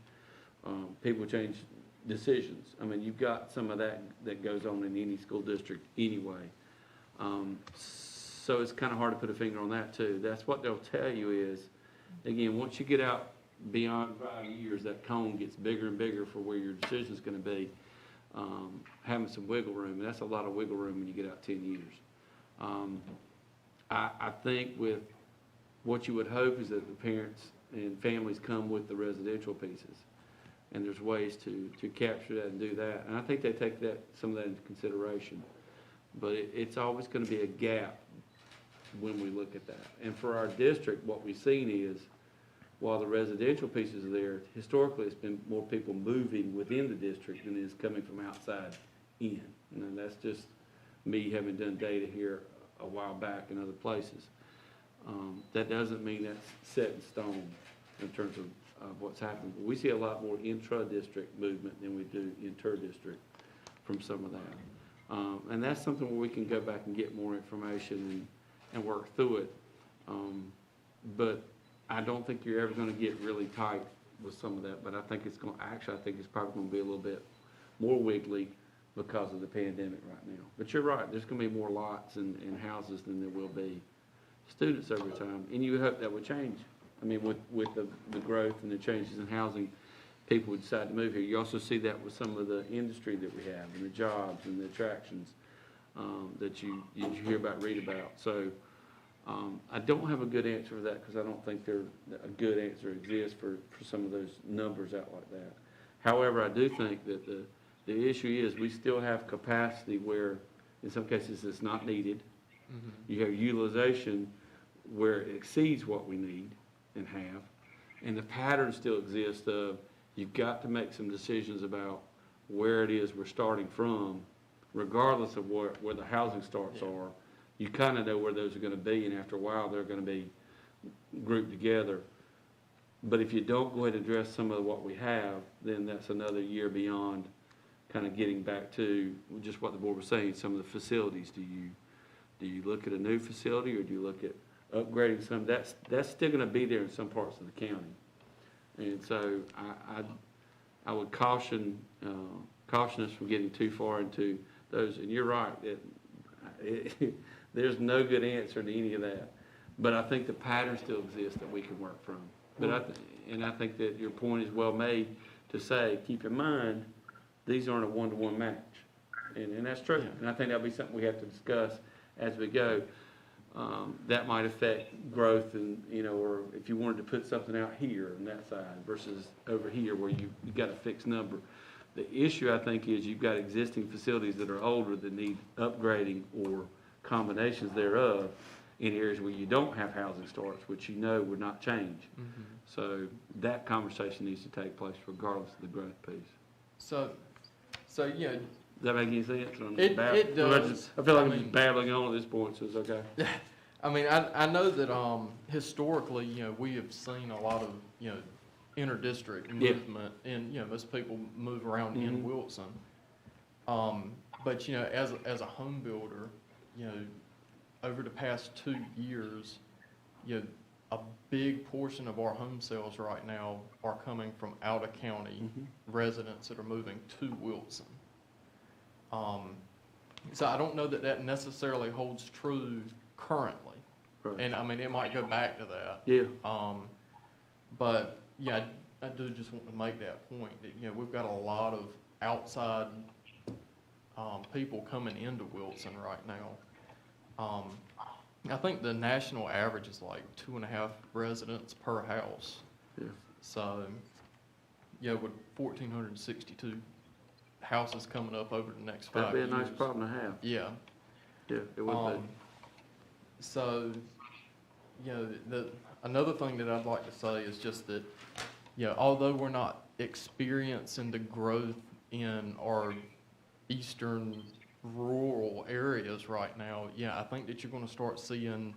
people change decisions. I mean, you've got some of that that goes on in any school district anyway. So it's kind of hard to put a finger on that too. That's what they'll tell you is, again, once you get out beyond 5 years, that cone gets bigger and bigger for where your decision's gonna be. Having some wiggle room, and that's a lot of wiggle room when you get out 10 years. I think with what you would hope is that the parents and families come with the residential pieces. And there's ways to capture that and do that. And I think they take some of that into consideration. But it's always gonna be a gap when we look at that. And for our district, what we've seen is, while the residential pieces are there, historically, it's been more people moving within the district than it is coming from outside in. And that's just me having done data here a while back in other places. That doesn't mean that's set in stone in terms of what's happening. But we see a lot more intra-district movement than we do inter-district from some of that. And that's something where we can go back and get more information and work through it. But I don't think you're ever gonna get really tight with some of that, but I think it's probably gonna be a little bit more wiggly because of the pandemic right now. But you're right, there's gonna be more lots and houses than there will be students over time, and you would hope that would change. I mean, with the growth and the changes in housing, people would decide to move here. You also see that with some of the industry that we have, and the jobs and the attractions that you hear about, read about. So I don't have a good answer for that, because I don't think a good answer exists for some of those numbers out like that. However, I do think that the issue is we still have capacity where, in some cases, it's not needed. Mm-hmm. You have utilization where it exceeds what we need and have, and the pattern still exists of you've got to make some decisions about where it is we're starting from, regardless of where the housing starts are. You kind of know where those are going to be, and after a while, they're going to be grouped together. But if you don't go ahead and address some of what we have, then that's another year beyond kind of getting back to just what the board was saying, some of the facilities. Do you look at a new facility, or do you look at upgrading some? That's still going to be there in some parts of the county. And so I would caution us from getting too far into those. And you're right, there's no good answer to any of that. But I think the pattern still exists that we can work from. But I think that your point is well made to say, keep in mind, these aren't a one-to-one match. And that's true. Yeah. And I think that'll be something we have to discuss as we go. That might affect growth, and or if you wanted to put something out here on that side versus over here where you got a fixed number. The issue, I think, is you've got existing facilities that are older that need upgrading or combinations thereof in areas where you don't have housing starts, which would not change. Mm-hmm. So that conversation needs to take place regardless of the growth piece. So yeah, Does that make any sense? It does. I feel like I I'm mean- just babbling on at this point, so it's okay. I mean, I know that historically, we have seen a lot of inter-district movement, and most people move around in Mhm. Wilson. But as a home builder, over the past 2 years, a big portion of our home sales right now are coming from out of county residents that are moving to Wilson. So I don't know that necessarily holds true currently. Right. And I mean, it might go back to that. Yeah. But yeah, I do just want to make that point that, we've got a lot of outside, people coming into Wilson right now. I think the national average is like 2.5 residents per house. Yeah. So, with 1,462 houses coming up over the next 5 That'd years. be a nice problem to have. Yeah. Yeah, it would be. So, another thing that I'd like to say is just that, although we're not experiencing the growth in our eastern rural areas right now, I think that you're gonna start seeing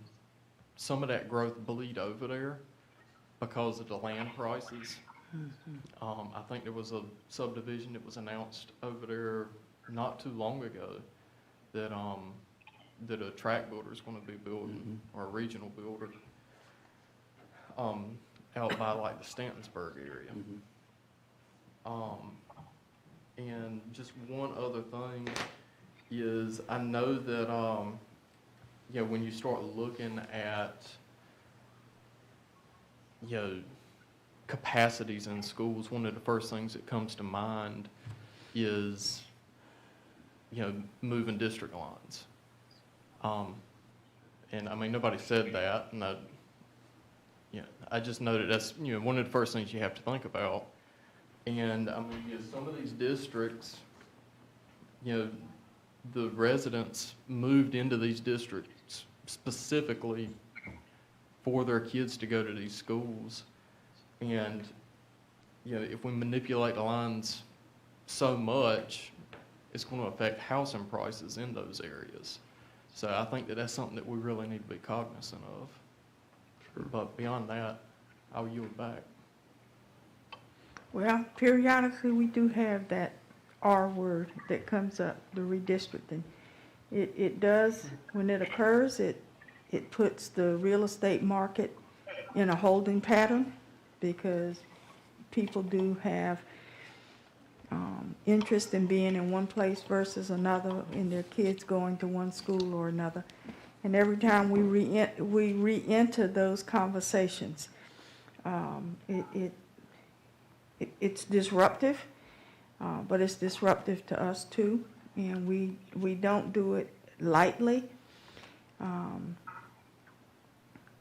some of that growth bleed over there because of the land prices. I think there was a subdivision that was announced over there not too long ago that a tract builder is gonna be building, or a regional builder, out by like the Stantonsburg area. And just one other thing is, I know that, when you start looking at, capacities in schools, one of the first things that comes to mind is, moving district lines. And I mean, nobody said that, and I just noted that's, one of the first things you have to think about. And I mean, some of these districts, the residents moved into these districts specifically for their kids to go to these schools. And, if we manipulate the lines so much, it's going to affect housing prices in those areas. So I think that that's something that we really need to be cognizant of. Sure. But beyond that, I'll yield back. Well, periodically, we do have that R word that comes up, the redistricting. It does, when it occurs, it puts the real estate market in a holding pattern, because people do have interest in being in one place versus another, and their kids going to one school or another. And every time we re-enter those conversations, it's disruptive, but it's disruptive to us too, and we don't do it lightly.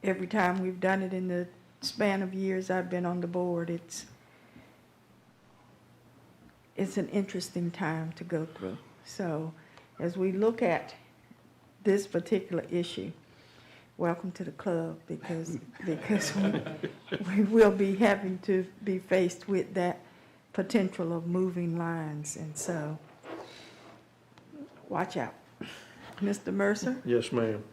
Every time we've done it in the span of years I've been on the board, it's an interesting time to go through. So as we look at this particular issue, welcome to the club, because we will be having to be faced with that potential of moving lines, and so watch out. Mr. Mercer? Yes, ma'am.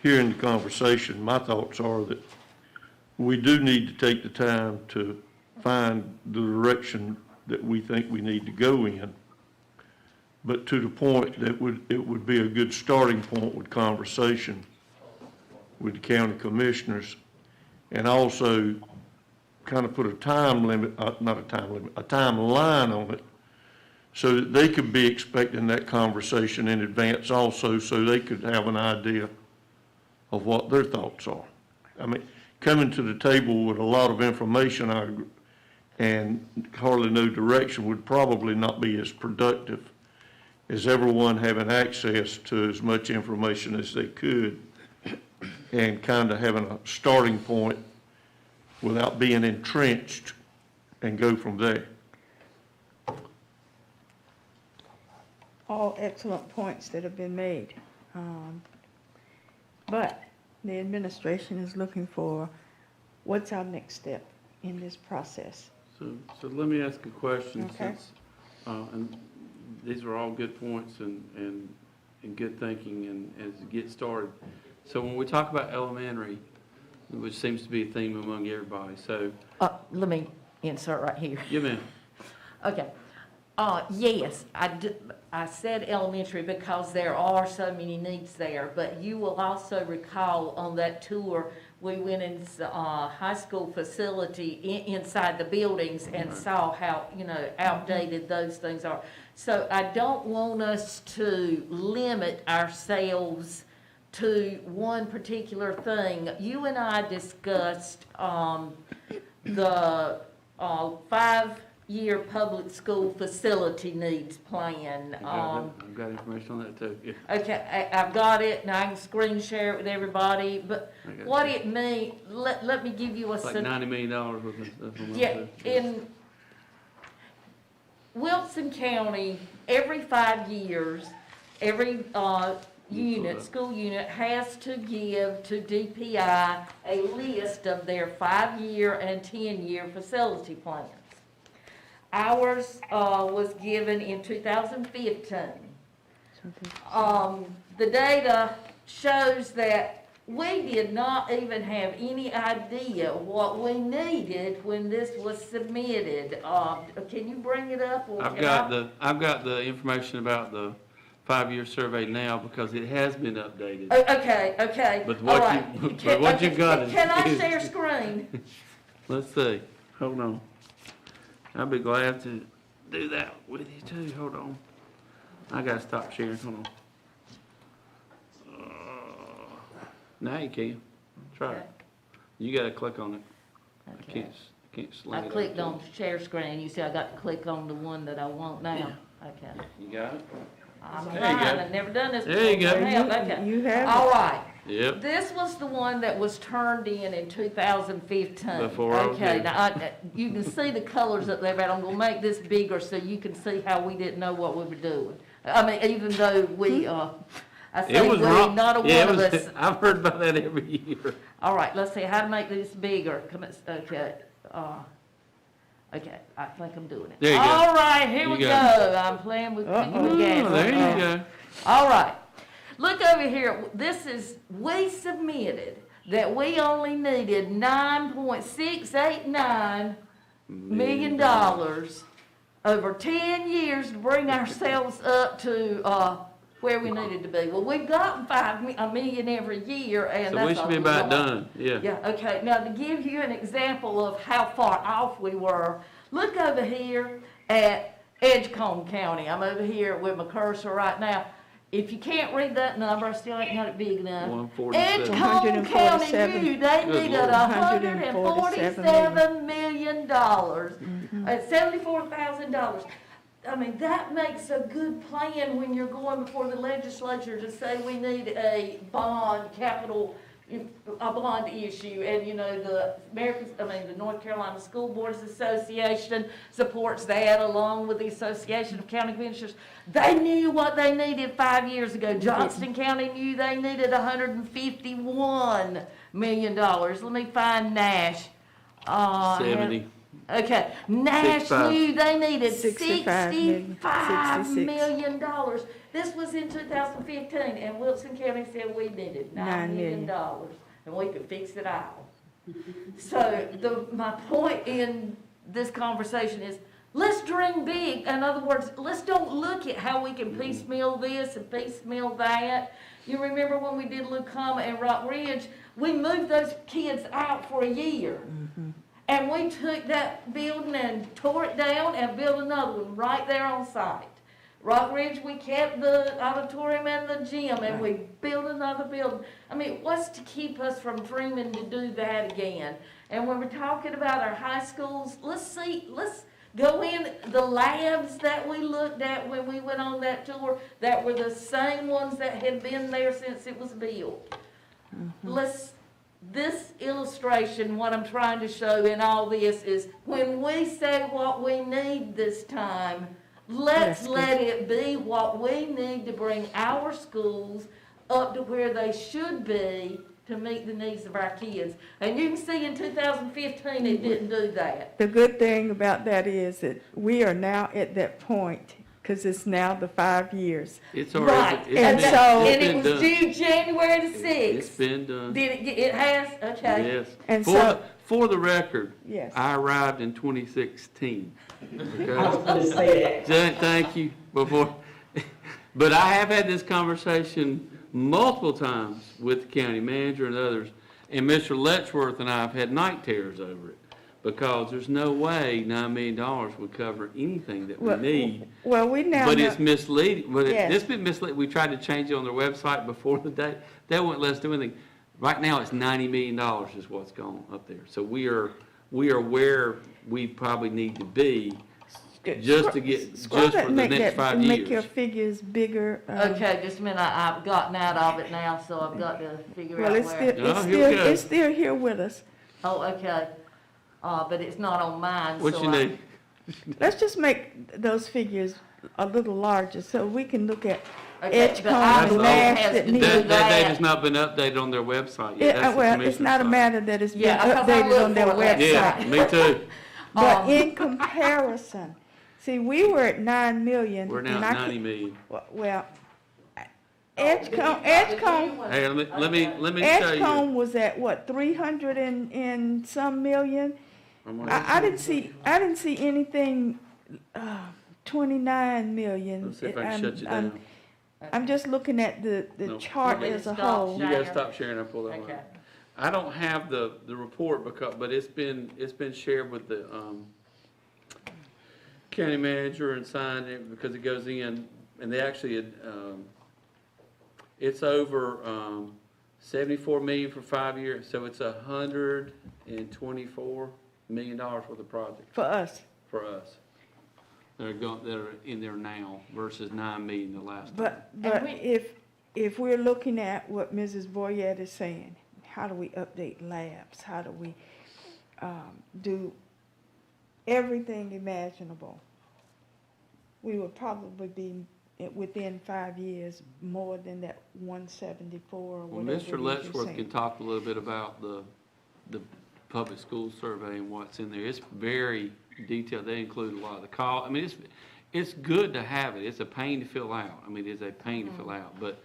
Hearing the conversation, my thoughts are that we do need to take the time to find the direction that we think we need to go in, but to the point that it would be a good starting point with conversation with the county commissioners, and also kind of put a time limit, not a time limit, a timeline on it, so that they could be expecting that conversation in advance also, so they could have an idea of what their thoughts are. I mean, coming to the table with a lot of information and hardly no direction would probably not be as productive as everyone having access to as much information as they could, and kind of having a starting point without being entrenched, and go from there. All excellent points that have been made. But the administration is looking for what's our next step in this process. So let me ask a question, Okay. since, and these are all good points and good thinking and as you get started. So when we talk about elementary, which seems to be a theme among everybody, so. Let me insert right here. Yeah, ma'am. Okay. Yes, I said elementary because there are so many needs there, but you will also recall on that tour, we went in high school facility inside the buildings and saw how, outdated those things are. So I don't want us to limit ourselves to one particular thing. You and I discussed the 5-year public school facility needs plan. I've got information on that too, yeah. Okay, I've got it, and I can screen share it with everybody, but I got what you. it means, let me give you a. It's like $90 million worth of stuff on that Yeah, too. in Wilson County, every 5 years, every school unit has to give to DPI a list of their 5-year and 10-year facility plans. Ours was given in 2015. The data shows that we did not even have any idea what we needed when this was submitted. Can you bring it up? Or I've got the information about the 5-year survey now because it has been updated. Okay. But what you've got is. Can I share screen? Let's see, hold on. I'd be glad to do that with you too. Hold on. I gotta stop sharing. Hold on. Now you can. Try it. You gotta click on it. I Okay. can't sling I it. clicked over on to you. share screen, you see I got to click on the one that I want now. Okay. You got it? I'm There you trying, go. I've never done this before. There you go. so help, okay. You have All it. right. Yep. This was the one that was turned in 2015. Before I was Okay, here. now, you can see the colors up there, but I'm gonna make this bigger so you can see how we didn't know what we were doing. I mean, even though we, I It say was we, wrong. not a Yeah, one of it was, us. I've heard about that every year. All right, let's see how to make this bigger. Come on, okay, okay, I think I'm doing it. There you go. All right, here You we got go. I'm playing with Uh-oh. cooking with gas. Oh, there you go. All right, look over here. This is, we submitted that we only needed $9.689 million over 10 years to bring ourselves up to, where we needed to be. Well, we've gotten $1 million every year, and So we that's should be a about lot. done, yeah. Yeah, okay, now to give you an example of how far off we were, look over here at Edgecombe County. I'm over here with my cursor right now. If you can't read that number, I still ain't got it big enough. 147. Edgecombe County knew they Good needed Lord. $147 million at $74,000. I mean, that makes a good plan when you're going before the legislature to say we need a bond, a bond issue. And, you know, the North Carolina School Boards Association supports that along with the Association of County Commissioners. They knew what they needed 5 years ago. Johnston County knew they needed $151 million. Let me find Nash. 70. Okay, Nash 65. knew they needed 65 million. $65 66. million. This was in 2015, and Wilson County said we needed $9 million, and we could fix it all. So my point in this conversation is, let's dream big. In other words, let's don't look at how we can piecemeal this and piecemeal that. You remember when we did Lucama and Rock Ridge, we moved those kids out for a year. And we took that building and tore it down and built another one right there on site. Rock Ridge, we kept the auditorium and the gym, and we built another building. I mean, what's to keep us from dreaming to do that again? And when we're talking about our high schools, let's go in the labs that we looked at when we went on that tour that were the same ones that had been there since it was built. This illustration, what I'm trying to show in all this is when we say what we need this time, let's let it be what we need to bring our schools up to where they should be to meet the needs of our kids. And you can see in 2015, it didn't do that. The good thing about that is that we are now at that point, because it's now the 5 years. It's already, Right, it's and been- so- it's And it been was done. due January the 6th. It's been done. Did it has? Okay. Yes. And For so- the- For the record, Yes. I arrived in 2016. I was Okay? gonna say that. Thank you, before, but I have had this conversation multiple times with the county manager and others, and Mr. Letchworth and I have had night terrors over it, because there's no way $9 million would cover anything that we Well, need. Well, we now But know, it's misleading, Yes. it's been misleading. We tried to change it on their website before the date. They wouldn't let us do anything. Right now, it's $90 million is what's gone up there. So we are where we probably need to be just to get, scroll just that for and the make next that- 5 and Make your years. figures bigger. Okay, just a minute, I've gotten out of it now, so I've got to figure Well, out it's where. still, Oh, here we go. it's still here with us. Oh, okay, but it's not on mine, so What you need? Let's just make those figures a little larger so we can look at Okay, Edgecombe but I and will Nash have that to need. do That that. data's not been updated on their website yet. That's the Well, it's commissioner's not a site. matter that it's been Yeah, 'cause I updated looked on their for it last website. Yeah, me too. But in comparison, see, we were at 9 million. We're now and at I 90 can- million. Well, Edgecombe Hey, let me show you. Edgecombe was at what, 300 and some million? I didn't see anything, 29 million. Let's see if I can I'm- shut you I'm- down. I'm just looking at the No. chart Want me to as a stop whole. You gotta Share. stop sharing, I'll pull that one. Okay. I don't have the report but it's been shared with the, county manager and signed it because it goes in, and they actually, it's over, 74 million for 5 years, so it's $124 million worth of project For us. for us. That are in there now versus 9 million the last time. But we- if we're looking at what Mrs. Boyette is saying, how do we update labs? How do we do everything imaginable? We would probably be within 5 years more than that 174 or Well, whatever Mr. it is you're Letchworth saying. can talk a little bit about the public school survey and what's in there. It's very detailed. They include a lot of the call. I mean, it's good to have it. It's a pain to fill out. I mean, it's a pain to fill out, but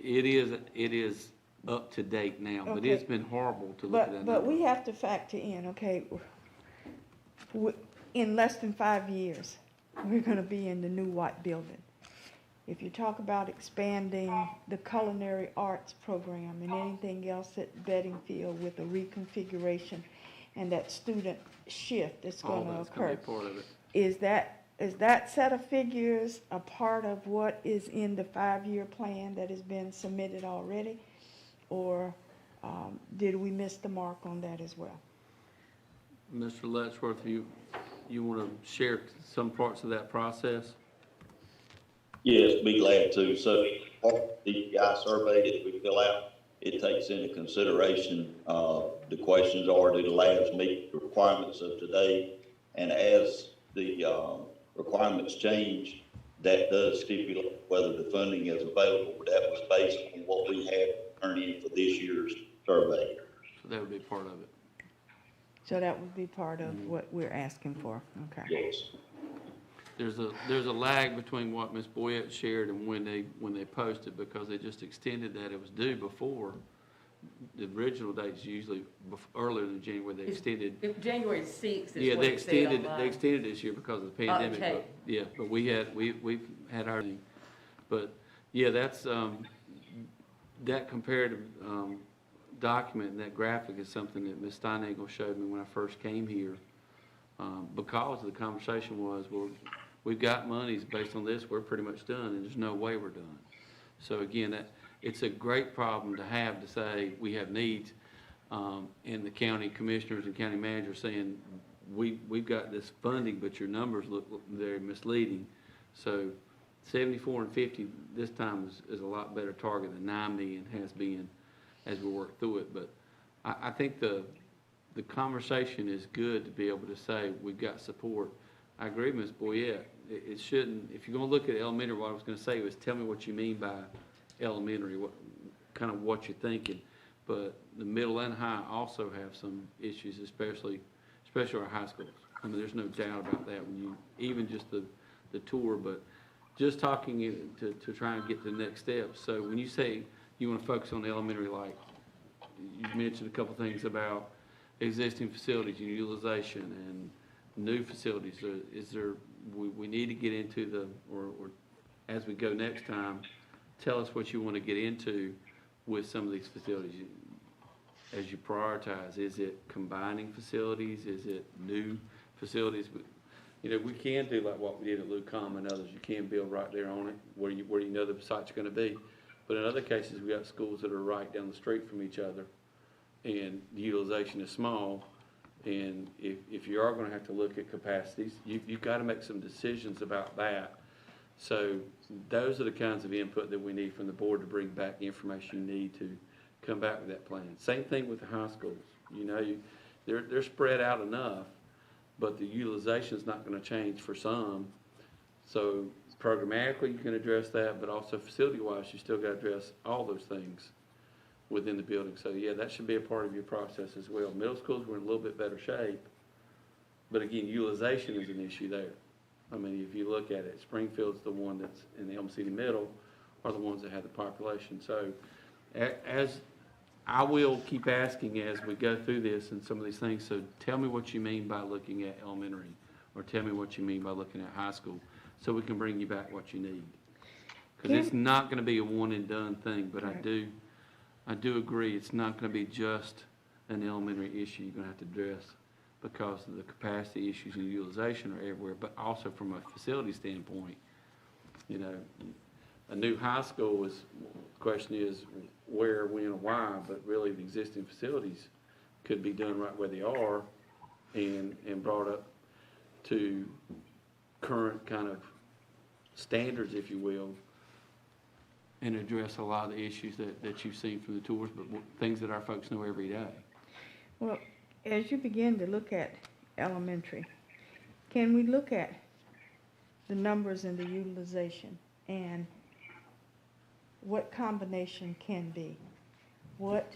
it is up to date now. But Okay. it's been horrible to look at that But number. we have to factor in, okay, in less than 5 years, we're gonna be in the new white building. If you talk about expanding the culinary arts program and anything else at Beddingfield with a reconfiguration and that student shift that's All gonna that's gonna occur, be part of it. is that set of figures a part of what is in the 5-year plan that has been submitted already? Or did we miss the mark on that as well? Mr. Letchworth, you want to share some parts of that process? Yes, be glad to. So, the DEI survey that we fill out, it takes into consideration, the questions are, do the labs meet the requirements of today? And as the, requirements change, that does stipulate whether the funding is available. That was based on what we had turned in for this year's survey. So that would be part of it. So that would be part of what we're asking for, okay. Yes. There's a lag between what Ms. Boyette shared and when they posted, because they just extended that. It was due before. The original date's usually earlier than January. They extended. If January 6th Yeah, is what they it said extended, online. they extended this year because of the pandemic. okay. But, yeah, but we've had our thing. But, yeah, that's, that comparative, document and that graphic is something that Ms. Steinagel showed me when I first came here. Because the conversation was, well, we've got monies based on this, we're pretty much done, and there's no way we're done. So again, it's a great problem to have, to say we have needs, and the county commissioners and county managers saying, we've got this funding, but your numbers look very misleading. So 74 and 50 this time is a lot better target than 9 million has been as we work through it. But I think the conversation is good to be able to say we've got support. I agree with Ms. Boyette. It shouldn't, if you're gonna look at elementary, what I was gonna say was tell me what you mean by elementary, what you're thinking. But the middle and high also have some issues, especially our high schools. I mean, there's no doubt about that when you, even just the tour, but just talking to try and get to the next steps. So when you say you wanna focus on the elementary, like, you mentioned a couple things about existing facilities and utilization and new facilities. We need to get into or as we go next time, tell us what you want to get into with some of these facilities. As you prioritize, is it combining facilities? Is it new facilities? You know, we can do like what we did at Lucom and others. You can build right there on it where you know the site's going to be. But in other cases, we got schools that are right down the street from each other, and the utilization is small. And if you are gonna have to look at capacities, you've got to make some decisions about that. So those are the kinds of input that we need from the board to bring back the information you need to come back with that plan. Same thing with the high schools. You know, they're spread out enough, but the utilization is not gonna change for some. So programmatically, you can address that, but also facility-wise, you still gotta address all those things within the building. So yeah, that should be a part of your process as well. Middle schools were in a little bit better shape, but again, utilization is an issue there. I mean, if you look at it, Springfield's the one that's in the Elm City Middle are the ones that have the population. So as I will keep asking as we go through this and some of these things, so tell me what you mean by looking at elementary, or tell me what you mean by looking at high school, so we can bring you back what you need. Because it's not gonna be a one and done thing, but I do agree, it's not gonna be just an elementary issue. You're gonna have to address because of the capacity issues and utilization are everywhere, but also from a facility standpoint. You know, a new high school is, the question is where, when, and why, but really the existing facilities could be done right where they are and brought up to current kind of standards, if you will, and address a lot of the issues that you've seen from the tours, but things that our folks know every day. Well, as you begin to look at elementary, can we look at the numbers and the utilization and what combination can be? What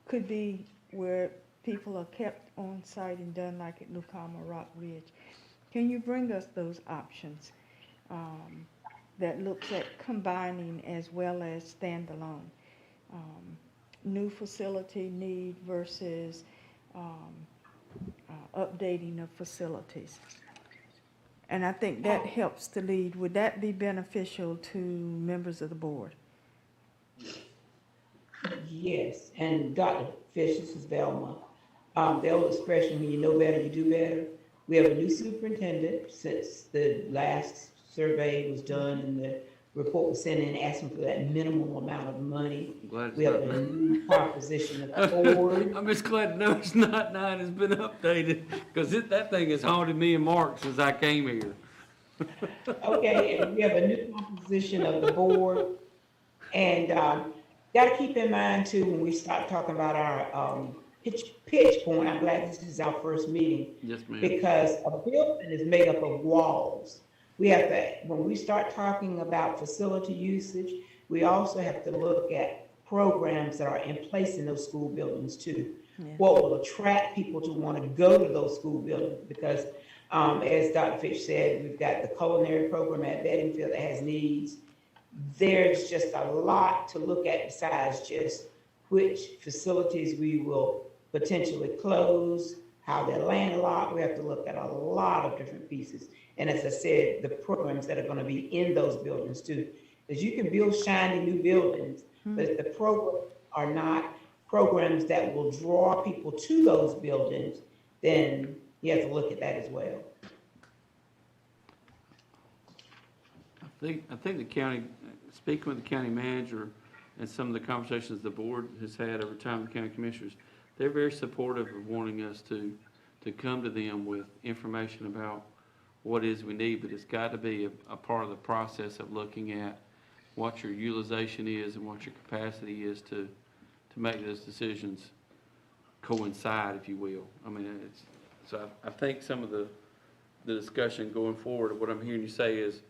could be where people are kept on site and done like at Lucama Rock Ridge? Can you bring us those options that looks at combining as well as standalone? New facility need versus updating of facilities. And I think that helps to lead. Would that be beneficial to members of the board? Yes, and Dr. Fish, this is Velma. The old expression, when you know better, you do better. We have a new superintendent since the last survey was done and the report was sent in asking for that minimal amount of money. We have a new composition of the board. I'm just glad to know it's not 9, it's been updated, because that thing has haunted me and Mark since I came here. Okay, and we have a new composition of the board. And got to keep in mind too, when we start talking about our pitch point, I'm glad this is our first meeting. Yes, ma'am. Because a building is made up of walls. We have to, when we start talking about facility usage, we also have to look at programs that are in place in those school buildings too. Yeah. What will attract people to want to go to those school buildings? Because as Dr. Fitch said, we've got the culinary program at Bedingfield that has needs. There's just a lot to look at besides just which facilities we will potentially close, how they're landlocked. We have to look at a lot of different pieces. And as I said, the programs that are going to be in those buildings too. Because you can build shiny new buildings, but if the programs are not programs that will draw people to those buildings, then you have to look at that as well. I think the county, speaking with the county manager and some of the conversations the board has had over time, the county commissioners, they're very supportive of wanting us to come to them with information about what it is we need, but it's got to be a part of the process of looking at what your utilization is and what your capacity is to make those decisions coincide, if you will. I mean, so I think some of the discussion going forward, what I'm hearing you say is,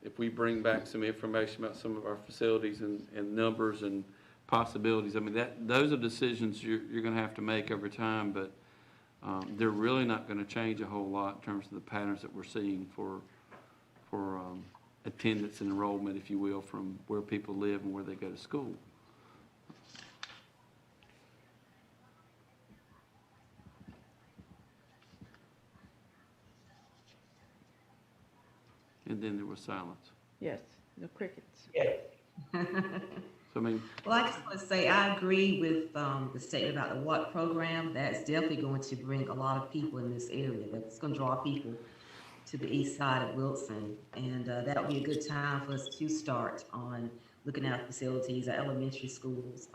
if we bring back some information about some of our facilities and numbers and possibilities, I mean, those are decisions you're going to have to make over time, but they're really not going to change a whole lot in terms of the patterns that we're seeing for attendance and enrollment, if you will, from where people live and where they go to school. And then there was silence. Yes, the crickets. Yes. So, I mean, Well, I just want to say, I agree with the statement about the WAT program. That's definitely going to bring a lot of people in this area. That's going to draw people to the east side of Wilson. And that'll be a good time for us to start on looking at our facilities, our elementary schools,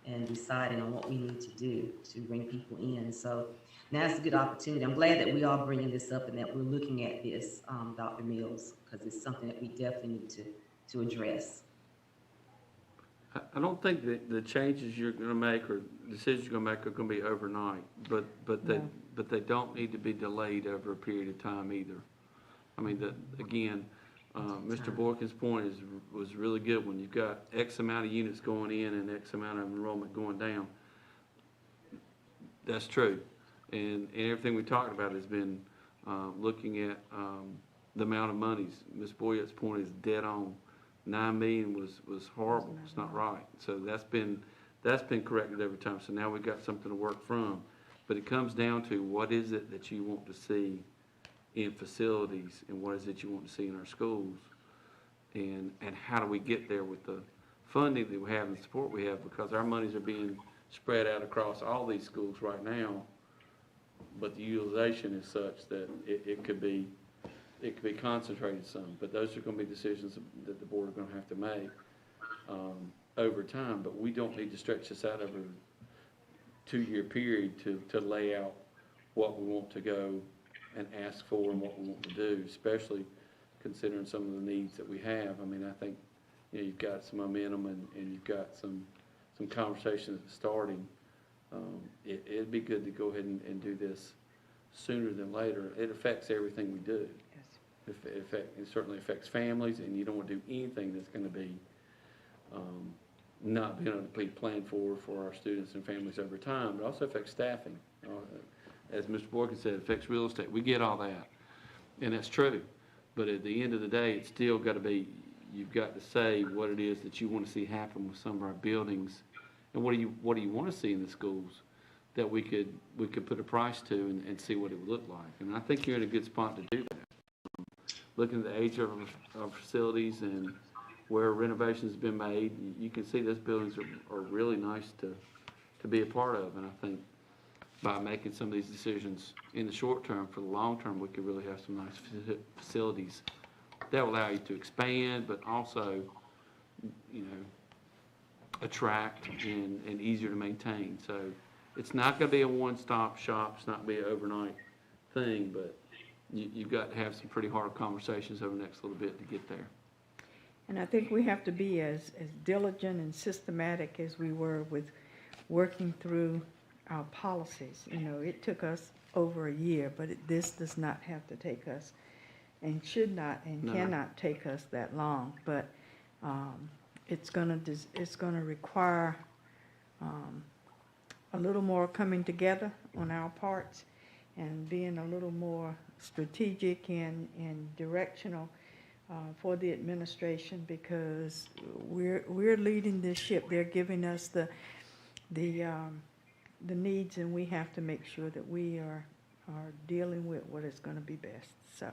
and deciding on what we need to do to bring people in. So now's a good opportunity. I'm glad that we are bringing this up and that we're looking at this, Dr. Mills, because it's something that we definitely need to address. I don't think that the changes you're going to make or decisions you're going to make are going to be overnight, but they don't need to be delayed over a period of time either. I mean, again, Mr. Boykin's point was really good. When you've got X amount of units going in and X amount of enrollment going down, that's true. And everything we talked about has been looking at the amount of monies. Ms. Boyette's point is dead on. 9 million was horrible. It's not right. So that's been corrected over time. So now we've got something to work from. But it comes down to what is it that you want to see in facilities and what is it you want to see in our schools, and how do we get there with the funding that we have and support we have, because our monies are being spread out across all these schools right now, but the utilization is such that it could be concentrated some, but those are gonna be decisions that the board are gonna have to make, over time, but we don't need to stretch this out over a 2-year period to lay out what we want to go and ask for and what we want to do, especially considering some of the needs that we have. I mean, I think, you know, you've got some momentum and you've got some conversations starting. It'd be good to go ahead and do this sooner than later. It affects everything we do. It certainly affects families, and you don't want to do anything that's going to be not being able to be planned for our students and families over time. It also affects staffing. As Mr. Boykin said, it affects real estate. We get all that, and that's true. But at the end of the day, it's still got to be, you've got to say what it is that you want to see happen with some of our buildings, and what do you want to see in the schools that we could put a price to and see what it would look like. And I think you're in a good spot to do that. Looking at the age of our facilities and where renovations have been made, you can see those buildings are really nice to be a part of. And I think by making some of these decisions in the short term, for the long term, we could really have some nice facilities that will allow you to expand, but also, you know, attract and easier to maintain. So it's not going to be a one-stop shop. It's not going to be an overnight thing, but you've got to have some pretty hard conversations over the next little bit to get there. And I think we have to be as diligent and systematic as we were with working through our policies. You know, it took us over a year, but this does not have to take us, and should not and No. cannot take us that long. But it's gonna require a little more coming together on our parts and being a little more strategic and directional for the administration, because we're leading this ship. They're giving us the needs, and we have to make sure that we are dealing with what is going to be best. So,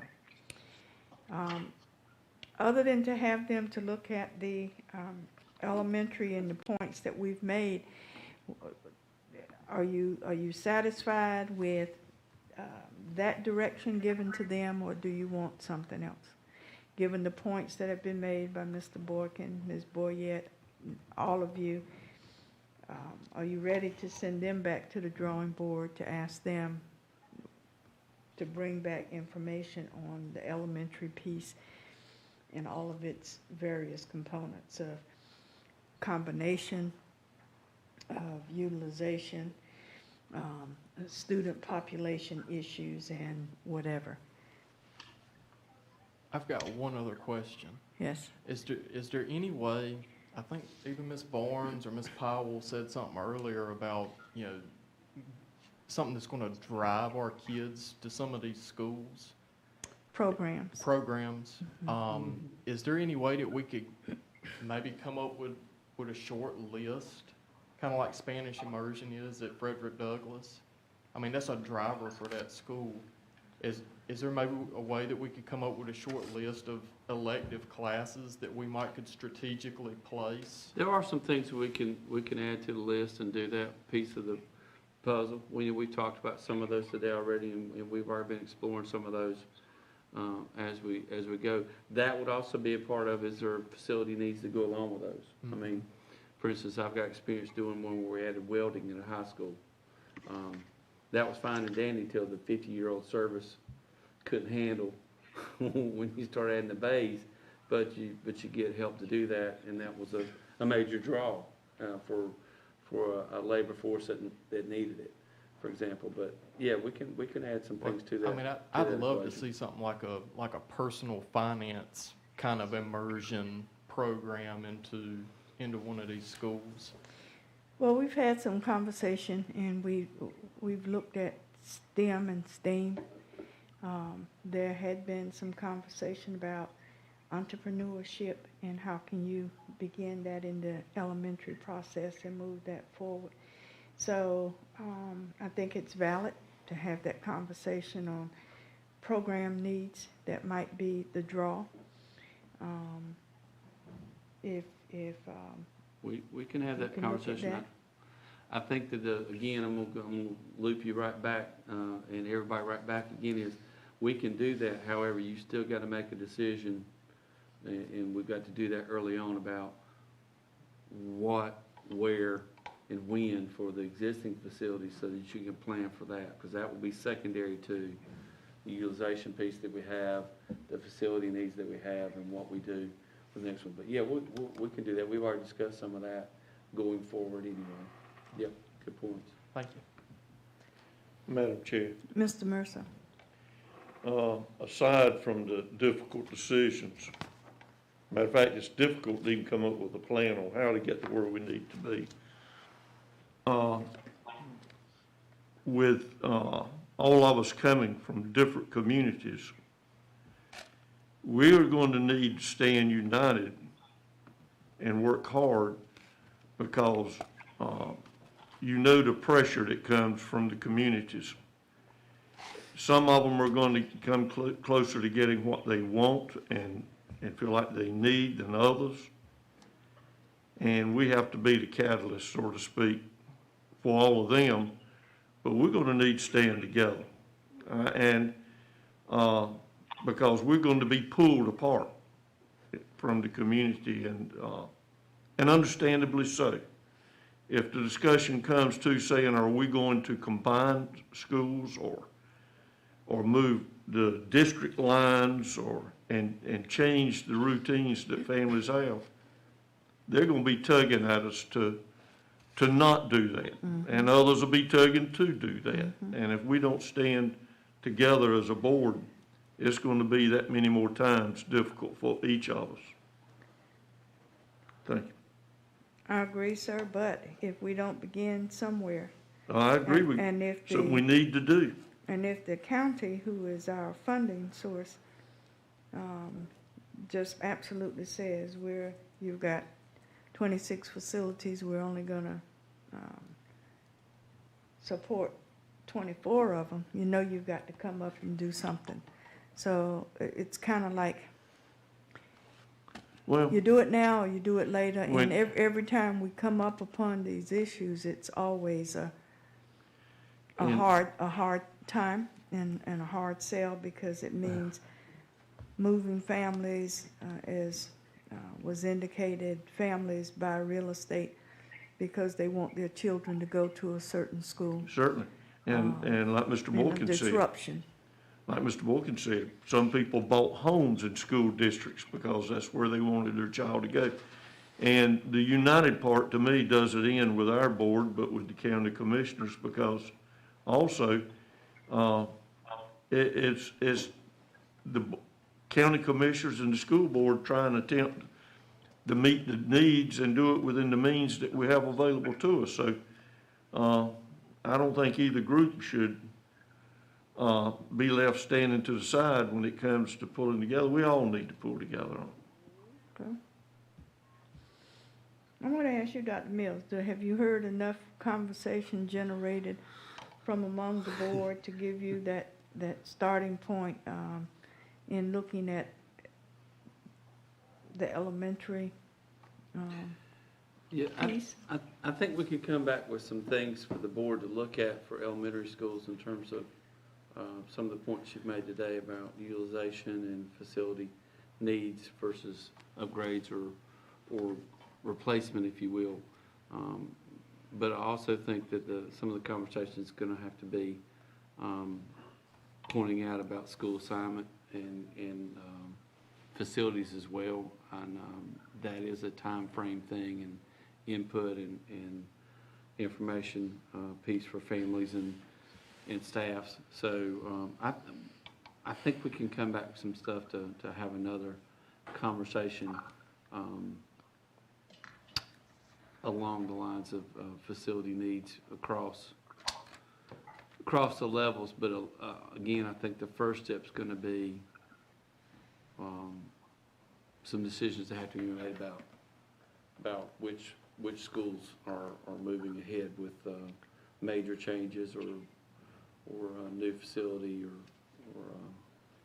other than to have them to look at the elementary and the points that we've made, are you satisfied with that direction given to them, or do you want something else? Given the points that have been made by Mr. Boykin, Ms. Boyette, all of you, are you ready to send them back to the drawing board to ask them to bring back information on the elementary piece and all of its various components of combination, of utilization, student population issues, and whatever? I've got one other question. Yes. Is there any way, I think either Ms. Barnes or Ms. Powell said something earlier about, you know, something that's going to drive our kids to some of these schools? Programs. Is there any way that we could maybe come up with a short list, kind of like Spanish immersion is at Frederick Douglass? I mean, that's a driver for that school. Is there maybe a way that we could come up with a short list of elective classes that we could strategically place? There are some things we can add to the list and do that piece of the puzzle. We've talked about some of those today already, and we've already been exploring some of those as we go. That would also be a part of, is there a facility needs to go along with those? Mm-hmm. I mean, for instance, I've got experience doing one where we added welding in a high school. That was fine and dandy until the 50-year-old service couldn't handle when you start adding the bays, but you get help to do that, and that was a major draw for a labor force that needed it, for example. But yeah, we can add some things to that. I mean, I'd love to see something like a personal finance kind of immersion program into one of these schools. Well, we've had some conversation, and we've looked at STEM and STEAM. There had been some conversation about entrepreneurship and how can you begin that in the elementary process and move that forward. So I think it's valid to have that conversation on program needs that might be the draw. if, We can have that can look at conversation. that. I think that, again, I'm gonna loop you right back, and everybody right back again, is we can do that. However, you still gotta make a decision, and we've got to do that early on about what, where, and when for the existing facilities so that you can plan for that, because that will be secondary to the utilization piece that we have, the facility needs that we have, and what we do for the next one. But yeah, we can do that. We've already discussed some of that going forward anyway. Yep, good points. Thank you. Madam Chair, Mr. Mercer. aside from the difficult decisions, matter of fact, it's difficult to even come up with a plan on how to get to where we need to be. With all of us coming from different communities, we are going to need to stand united and work hard, because you know the pressure that comes from the communities. Some of them are going to come closer to getting what they want and feel like they need than others. And we have to be the catalyst, so to speak, for all of them, but we're going to need to stand together. Because we're going to be pulled apart from the community, and understandably so. If the discussion comes to saying, are we going to combine schools or move the district lines and change the routines that families have, they're going to be tugging at us to not do that. And others will be tugging to do that. And if we don't stand together as a board, it's going to be that many more times difficult for each of us. Thank you. I agree, sir, but if we don't begin somewhere. I agree with you. And if Something we need to do. And if the county, who is our funding source, just absolutely says you've got 26 facilities, we're only gonna support 24 of them, you know you've got to come up and do something. So it's kind of like, Well, you do it now or you do it later, When- and every time we come up upon these issues, it's always a And- hard time and a hard sell, because it means moving families, as was indicated, families buy real estate because they want their children to go to a certain school. certainly. And like Mr. And a Boykins said, disruption. like Mr. Boykins said, some people bought homes in school districts because that's where they wanted their child to go. And the united part, to me, doesn't end with our board, but with the county commissioners, because also, it's the county commissioners and the school board trying to attempt to meet the needs and do it within the means that we have available to us. So, I don't think either group should be left standing to the side when it comes to pulling together. We all need to pull together on it. Okay. I want to ask you, Dr. Mills, have you heard enough conversation generated from among the board to give you that starting point in looking at the elementary Yeah, piece? I think we could come back with some things for the board to look at for elementary schools in terms of some of the points you've made today about utilization and facility needs versus upgrades or replacement, if you will. But I also think that some of the conversation is going to have to be pointing out about school assignment and facilities as well. And that is a time frame thing, and input and information piece for families and staffs. So I think we can come back with some stuff to have another conversation along the lines of facility needs across the levels. But again, I think the first step is going to be some decisions that have to be made about which schools are moving ahead with major changes or a new facility or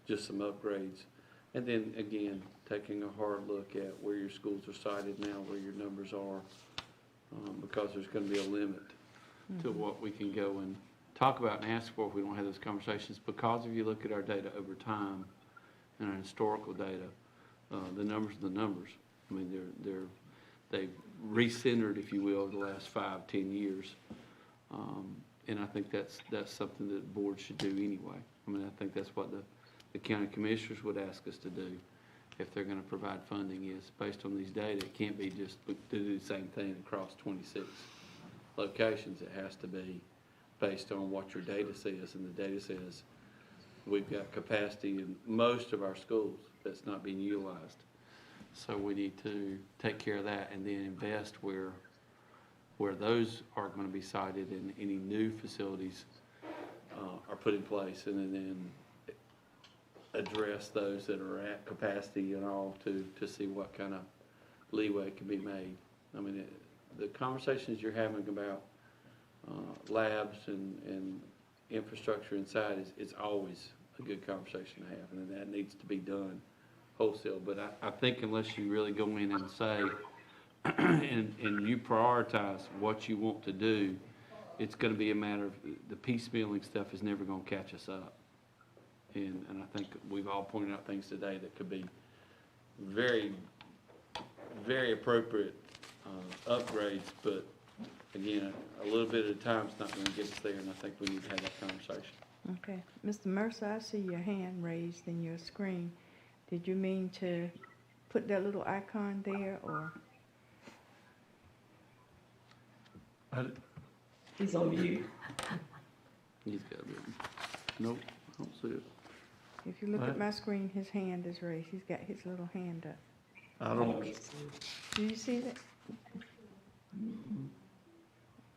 just some upgrades. And then again, taking a hard look at where your schools are cited now, where your numbers are, because there's gonna be a limit to what we can go and talk about and ask for if we don't have those conversations. Because if you look at our data over time and our historical data, the numbers are the numbers. I mean, they've recentered, if you will, over the last 5, 10 years. And I think that's something that boards should do anyway. I mean, I think that's what the county commissioners would ask us to do if they're gonna provide funding, is based on these data. It can't be just to do the same thing across 26 locations. It has to be based on what your data says, and the data says we've got capacity in most of our schools that's not being utilized. So we need to take care of that and then invest where those are gonna be cited and any new facilities are put in place, and then address those that are at capacity and all to see what kind of leeway can be made. I mean, the conversations you're having about labs and infrastructure inside is always a good conversation to have, and that needs to be done wholesale. But I think unless you really go in and say, and you prioritize what you want to do, it's gonna be a matter of, the piecemealing stuff is never gonna catch us up. And I think we've all pointed out things today that could be very, very appropriate upgrades, but again, a little bit at a time is not gonna get us there, and I think we need to have that conversation. Okay. Mr. Mercer, I see your hand raised in your screen. Did you mean to put that little icon there, or? He's on mute. He's gotta be, nope, I don't see it. If you look at my screen, his hand is raised. He's got his little hand up. I don't, Do you see that?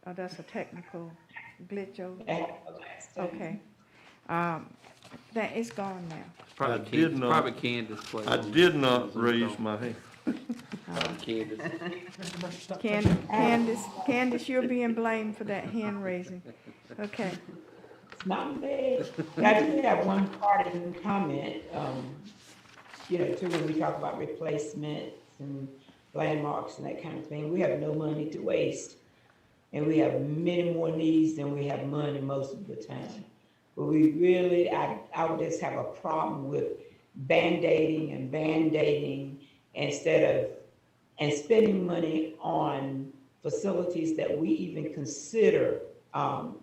Oh, that's a technical glitch over there. Okay. That is gone now. Probably I did not- Probably Candace played. I did not raise my hand. Candace. Candace, you're being blamed for that hand raising. Okay. It's not bad. I do have one parting comment, too, when we talk about replacements and landmarks and that kind of thing. We have no money to waste, and we have many more needs than we have money most of the time. But we really, I would just have a problem with band-aiding and spending money on facilities that we even consider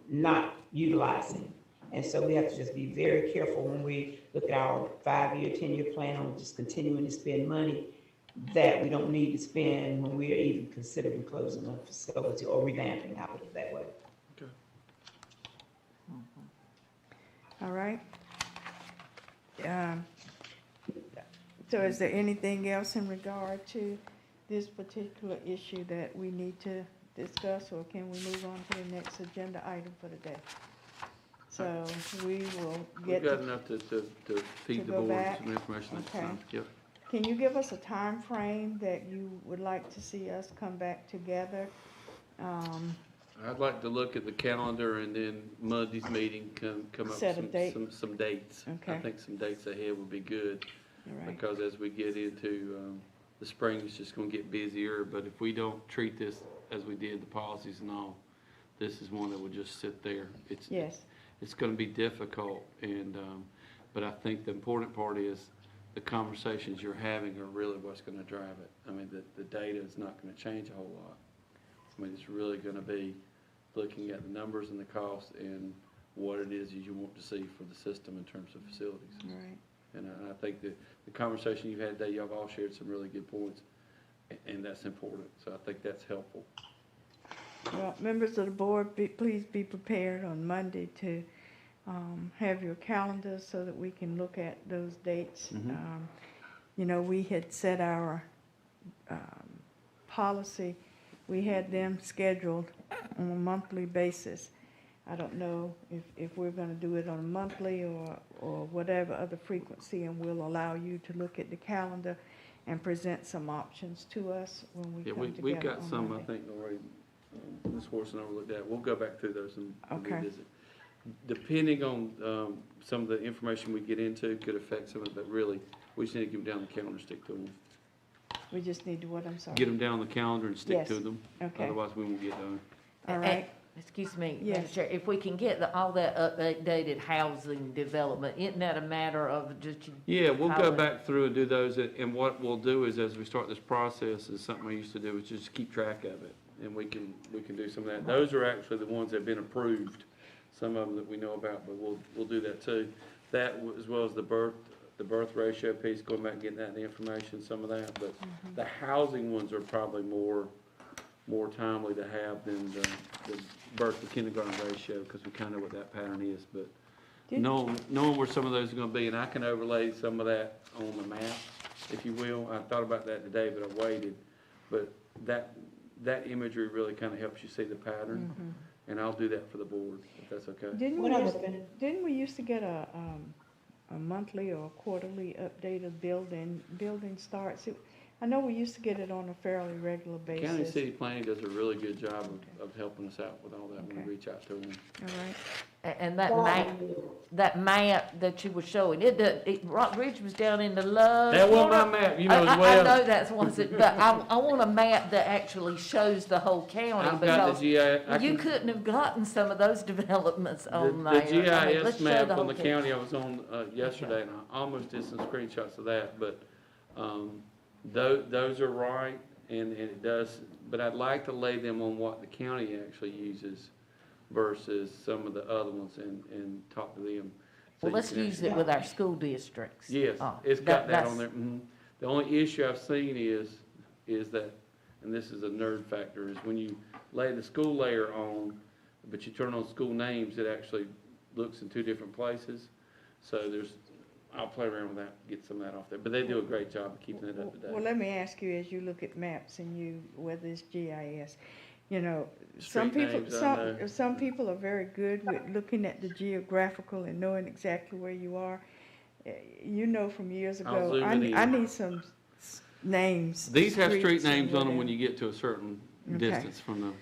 not utilizing. And so we have to just be very careful when we look at our 5-year, 10-year plan on just continuing to spend money that we don't need to spend when we are even considering closing a facility or revamping, I'll put it that way. Okay. All right. So is there anything else in regard to this particular issue that we need to discuss, or can we move on to the next agenda item for the day? So we will We've get got to, enough to feed the go board back? some information next Okay. time. Yep. can you give us a time frame that you would like to see us come back together? I'd like to look at the calendar and then Monday's meeting come up Set a date. with some dates. I Okay. think some dates ahead would be good, All right. because as we get into the spring, it's just gonna get busier. But if we don't treat this as we did the policies and all, this is one that would just sit there. Yes, It's gonna be difficult, and, but I think the important part is the conversations you're having are really what's gonna drive it. I mean, the data is not gonna change a whole lot. I mean, it's really gonna be looking at the numbers and the cost and what it is you want to see for the system in terms of facilities. all right. And I think that the conversation you've had today, y'all have all shared some really good points, and that's important. So I think that's helpful. Well, members of the board, please be prepared on Monday to have your calendars so that we can look at those dates. Mhm. We had set our policy, we had them scheduled on a monthly basis. I don't know if we're gonna do it on a monthly or whatever other frequency, and we'll allow you to look at the calendar and present some options to us when we Yeah, come together we've got on some, I Monday. think, already, Ms. Horson overlooked that. We'll go back through those and Okay. revisit. depending on, some of the information we get into could affect some of it, but really, we just need to get them down the calendar and stick to them. We just need to what, I'm sorry? Get them down the calendar and stick to Yes. them. Okay. Otherwise, we won't get done. All right. Excuse me, Yes. Madam Chair, if we can get all that updated housing development, isn't that a matter of just? Yeah, we'll go highlight- back through and do those, and what we'll do is, as we start this process, is something I used to do, is just keep track of it, and we can do some of that. Those are actually the ones that have been approved, some of them that we know about, but we'll do that too. That, as well as the birth ratio piece, going back and getting that information, some of that, but the housing ones are probably more timely to have than the birth to kindergarten ratio, because we kind of know what that pattern is, but Did- knowing where some of those are gonna be, and I can overlay some of that on the map, if you will. I thought about that today, but I waited. But that imagery really kind of helps you see the pattern, and I'll do that for the board, if that's okay. Didn't we used to get a monthly or quarterly update of building starts? I know we used to get it on a fairly regular basis. County City Planning does a really good job of helping us out with all that when Okay. we reach out to them. All right. And that map that you were showing, Rock Ridge was down in the low. That wasn't my map, you know as well. I know that's wasn't, but I want a map that actually shows the whole county, I've got the because GIS. you couldn't have gotten some of those developments on The there. I mean, let's GIS show map the on whole the picture. county I was on yesterday, and I almost did some screenshots of that, but those are right, and it does, but I'd like to lay them on what the county actually uses versus some of the other ones and talk to them. So Well, you let's can use actually- it with our school districts. Yes, Oh, it's got that on that's- there. The only issue I've seen is that, and this is a nerd factor, is when you lay the school layer on, but you turn on school names, it actually looks in two different places. So I'll play around with that, get some of that off there, but they do a great job of keeping it up to Well, date. let me ask you, as you look at maps and whether it's GIS, you know, some Street people, names, I know. some people are very good with looking at the geographical and knowing exactly where you are. You know from years I'll ago, zoom it in. I need some names. These have street streets and names on them when whatever. you get to a certain Okay. distance from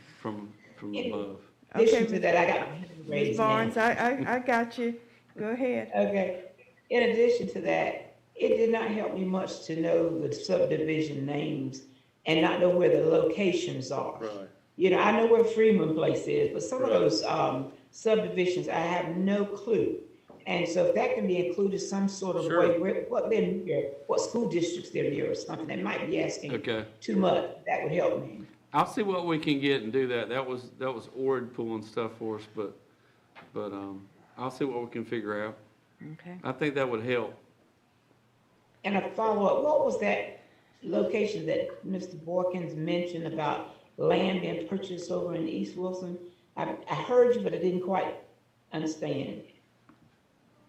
above. Addition Okay, to that, I got my hand Ms. raised Barnes, now. I got you. Go ahead. Okay. In addition to that, it did not help me much to know the subdivision names and not know where the locations are. Right. You know, I know where Freeman Place is, but some of Right. those subdivisions, I have no clue. And so if that can be included some sort of Sure. way, what school districts they're near or something, that might be asking Okay. too much, that would help me. I'll see what we can get and do that. That was Ord pulling stuff for us, but I'll see what we can figure out. Okay. I think that would help. And a follow-up, what was that location that Mr. Borkins mentioned about land being purchased over in East Wilson? I heard you, but I didn't quite understand.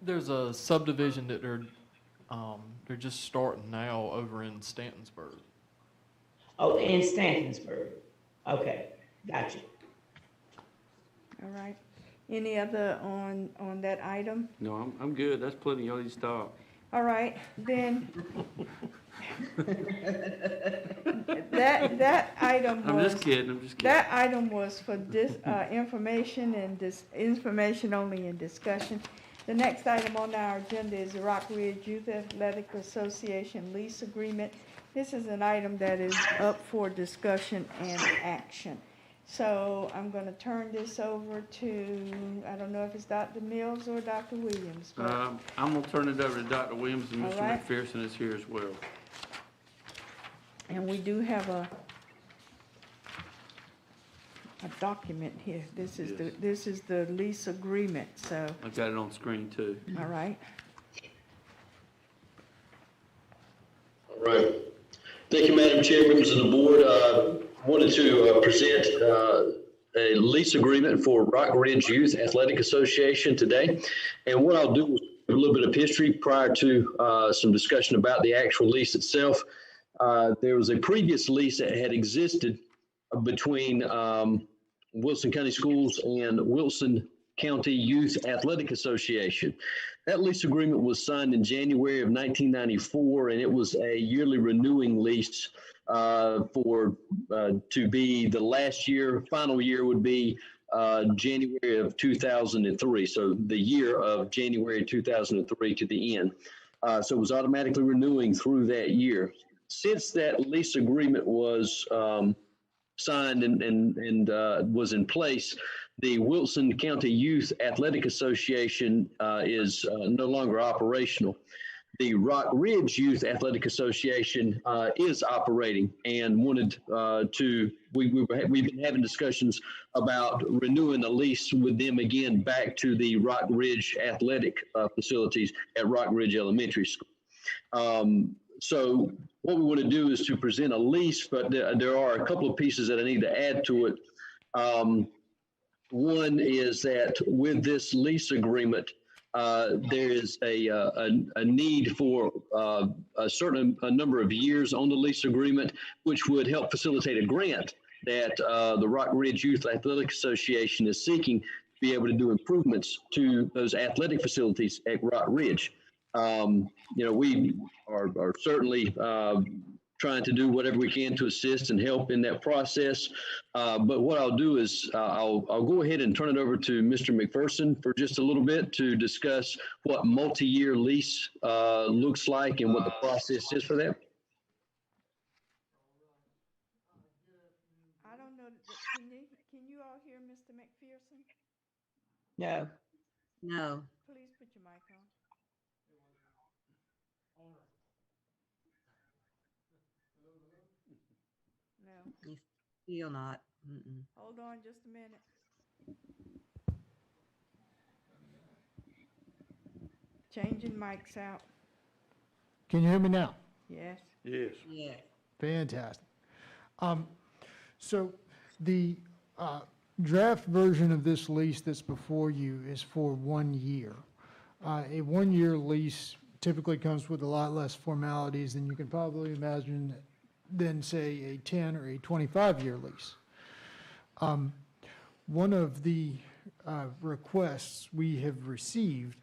There's a subdivision that they're just starting now over in Stantonsburg. Oh, in Stantonsburg. Okay, gotcha. All right. Any other on that item? No, I'm good. That's plenty. Y'all need to stop. All right, then. That item I'm was, just kidding. I'm just kidding. that item was for information and information only and discussion. The next item on our agenda is the Rock Ridge Youth Athletic Association lease agreement. This is an item that is up for discussion and action. So I'm going to turn this over to, I don't know if it's Dr. Mills or Dr. Williams. but- I'm gonna turn it over to Dr. Williams, and All Mr. right. McPherson is here as well. And we do have a document here. This is Yes. this is the lease agreement, so, I've got it on screen too. all right. All right. Thank you, Madam Chair, members of the board. Wanted to present a lease agreement for Rock Ridge Youth Athletic Association today. And what I'll do is a little bit of history prior to some discussion about the actual lease itself. There was a previous lease that had existed between Wilson County Schools and Wilson County Youth Athletic Association. That lease agreement was signed in January of 1994, and it was a yearly renewing lease to be the last year, final year would be January of 2003. So the year of January 2003 to the end. So it was automatically renewing through that year. Since that lease agreement was signed and was in place, the Wilson County Youth Athletic Association is no longer operational. The Rock Ridge Youth Athletic Association is operating and wanted we've been having discussions about renewing the lease with them again back to the Rock Ridge athletic facilities at Rock Ridge Elementary School. So what we want to do is to present a lease, but there are a couple of pieces that I need to add to it. One is that with this lease agreement, there is a need for a number of years on the lease agreement, which would help facilitate a grant that the Rock Ridge Youth Athletic Association is seeking to be able to do improvements to those athletic facilities at Rock Ridge. We are certainly trying to do whatever we can to assist and help in that process. But what I'll do is I'll go ahead and turn it over to Mr. McPherson for just a little bit to discuss what multi-year lease looks like and what the process is for that. I don't know, can you all hear Mr. McPherson? No. No. Please put your mic on. No. You still not. Mm-mm. Hold on just a minute. Changing mics out. Can you hear me now? Yes. Yes. Yeah. Fantastic. So the draft version of this lease that's before you is for 1 year. A 1 year lease typically comes with a lot less formalities than you can probably imagine than, say, a 10 or a 25-year lease. One of the requests we have received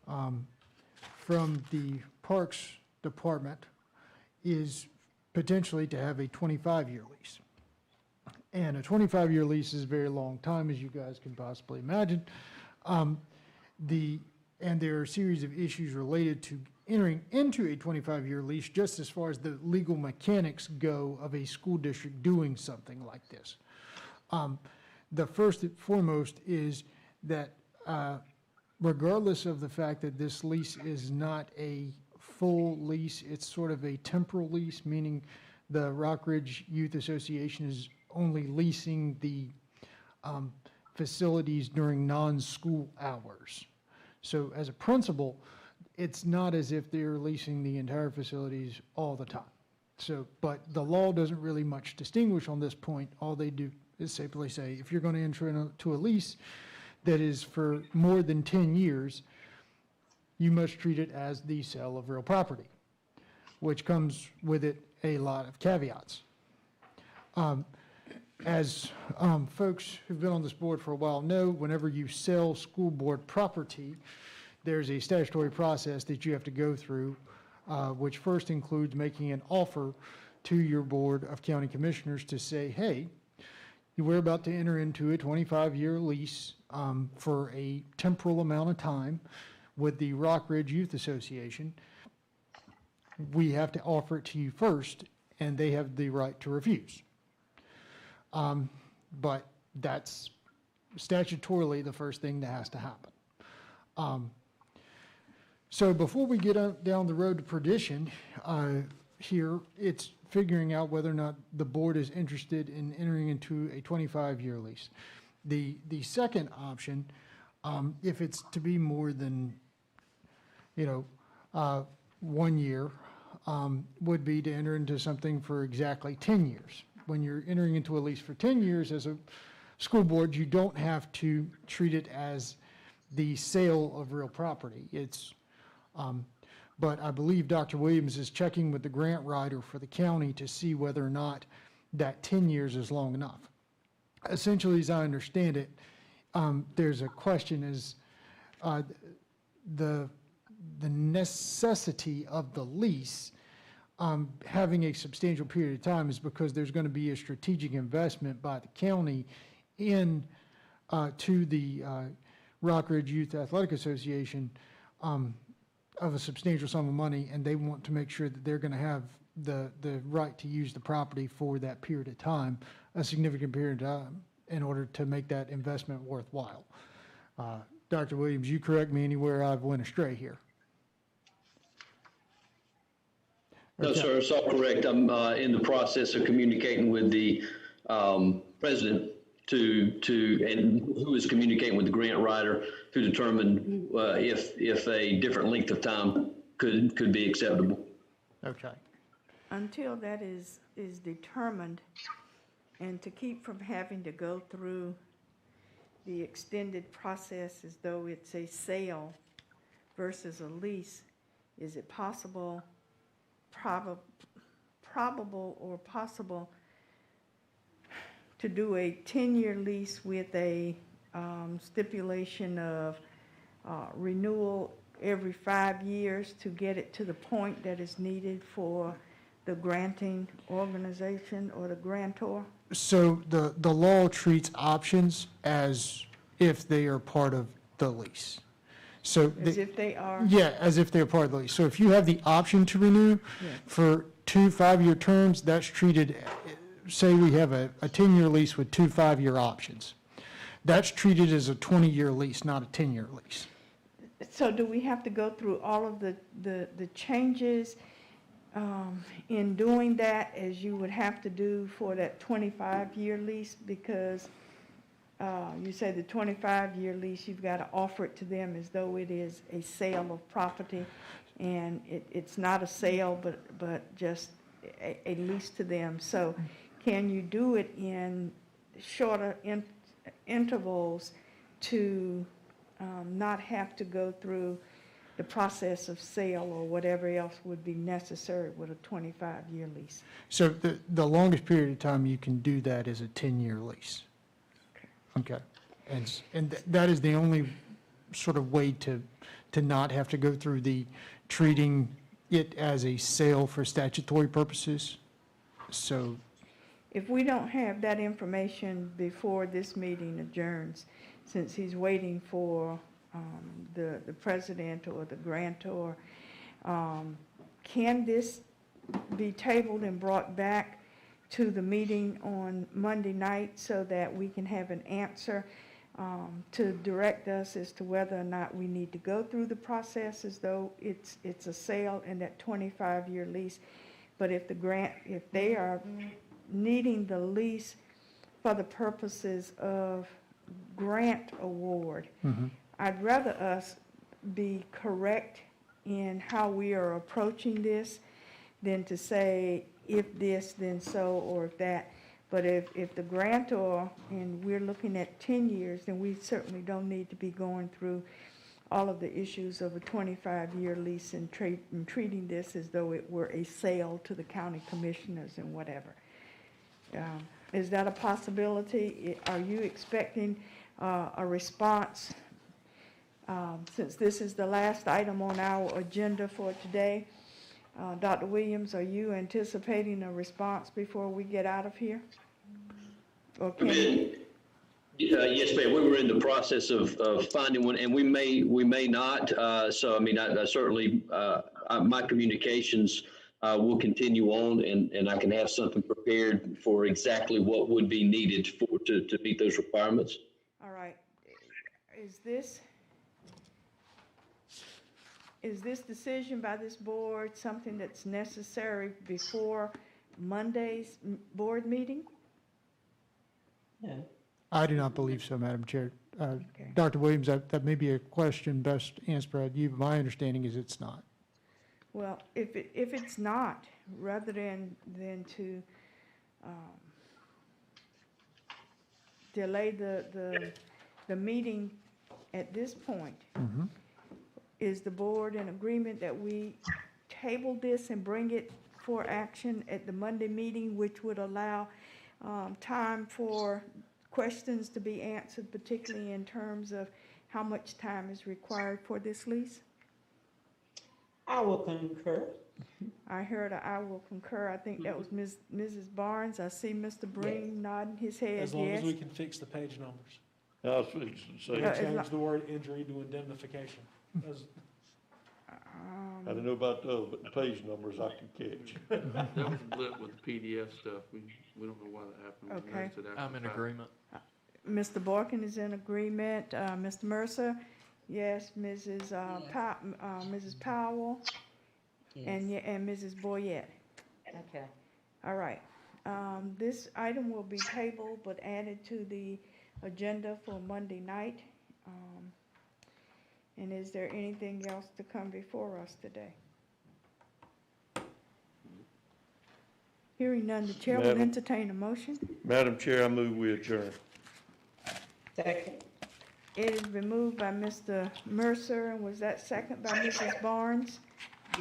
from the Parks Department is potentially to have a 25-year lease. And a 25-year lease is a very long time, as you guys can possibly imagine. And there are a series of issues related to entering into a 25-year lease, just as far as the legal mechanics go of a school district doing something like this. The first and foremost is that regardless of the fact that this lease is not a full lease, it's sort of a temporal lease, meaning the Rock Ridge Youth Association is only leasing the facilities during non-school hours. So as a principle, it's not as if they're leasing the entire facilities all the time. So, but the law doesn't really much distinguish on this point. All they do is simply say, if you're going to enter into a lease that is for more than 10 years, you must treat it as the sale of real property, which comes with it a lot of caveats. As folks who've been on this board for a while know, whenever you sell school board property, there's a statutory process that you have to go through, which first includes making an offer to your Board of County Commissioners to say, hey, we're about to enter into a 25-year lease for a temporal amount of time with the Rock Ridge Youth Association. We have to offer it to you first, and they have the right to refuse. But that's statutorily the first thing that has to happen. So before we get down the road to perdition, here, it's figuring out whether or not the board is interested in entering into a 25-year lease. The second option, if it's to be more than, 1 year, would be to enter into something for exactly 10 years. When you're entering into a lease for 10 years as a school board, you don't have to treat it as the sale of real property. But I believe Dr. Williams is checking with the grant writer for the county to see whether or not that 10 years is long enough. Essentially, as I understand it, there's a question is the necessity of the lease having a substantial period of time is because there's going to be a strategic investment by the county in to the Rock Ridge Youth Athletic Association of a substantial sum of money, and they want to make sure that they're going to have the right to use the property for that period of time, a significant period of time, in order to make that investment worthwhile. Dr. Williams, you correct me anywhere I've went astray here. No, Okay. sir, it's all correct. I'm in the process of communicating with the president and who is communicating with the grant writer to determine if a different length of time could be acceptable. Okay. Until that is determined, and to keep from having to go through the extended process as though it's a sale versus a lease, is it possible, probable or possible to do a 10-year lease with a stipulation of renewal every 5 years to get it to the point that is needed for the granting organization or the grantor? So the law treats options as if they are part of the lease. So As if they are? yeah, as if they're part of the lease. So if you have the option to renew Yeah. for 2 5-year terms, that's treated, say we have a 10-year lease with 2 5-year options. That's treated as a 20-year lease, not a 10-year lease. So do we have to go through all of the changes in doing that as you would have to do for that 25-year lease? Because you say the 25-year lease, you've got to offer it to them as though it is a sale of property, and it's not a sale, but just a lease to them. So can you do it in shorter intervals to not have to go through the process of sale or whatever else would be necessary with a 25-year lease? So the longest period of time you can do that is a 10-year lease. Okay. And that is the only sort of way to not have to go through the treating it as a sale for statutory purposes. So If we don't have that information before this meeting adjourns, since he's waiting for the president or the grantor, can this be tabled and brought back to the meeting on Monday night so that we can have an answer to direct us as to whether or not we need to go through the process as though it's a sale in that 25-year lease? But if they are needing the lease for the purposes of grant award, I'd rather us be correct in how we are approaching this than to say if this, then so, or if that. But if the grantor, and we're looking at 10 years, then we certainly don't need to be going through all of the issues of a 25-year lease and treating this as though it were a sale to the county commissioners and whatever. Is that a possibility? Are you expecting a response? Since this is the last item on our agenda for today, Dr. Williams, are you anticipating a response before we get out of here? Or can you? Yes, ma'am. We were in the process of finding one, and we may not. So, I mean, I certainly, my communications will continue on, and I can have something prepared for exactly what would be needed to meet those requirements. All right. Is this decision by this board something that's necessary before Monday's board meeting? No. I do not believe so, Madam Chair. Dr. Williams, that may be a question best answered by you, but my understanding is it's not. Well, if it's not, rather than to delay the meeting at this point, is the board in agreement that we table this and bring it for action at the Monday meeting, which would allow time for questions to be answered, particularly in terms of how much time is required for this lease? I will concur. I heard a I will concur. I think that was Mrs. Barnes. I see Mr. Breen nodding his head, As long as yes. we can fix the page numbers. I was fixing to They say, it's changed not- the word injury to indemnification. That's- I don't know about the other, but the page numbers I can catch. That was a blip with the PDF stuff. We don't know why that happened. We Okay. noticed it after I'm in the fact. agreement. Mr. Borkin is in agreement. Mr. Mercer? Yes. Mrs. Mrs. Powell? And, Yes. and Mrs. Boyette? Okay. All right. This item will be tabled but added to the agenda for Monday night. And is there anything else to come before us today? Hearing none, the chair will Madam- entertain a motion. Madam Chair, I move we adjourn. Second. It has been moved by Mr. Mercer, and was that second by Mrs. Barnes?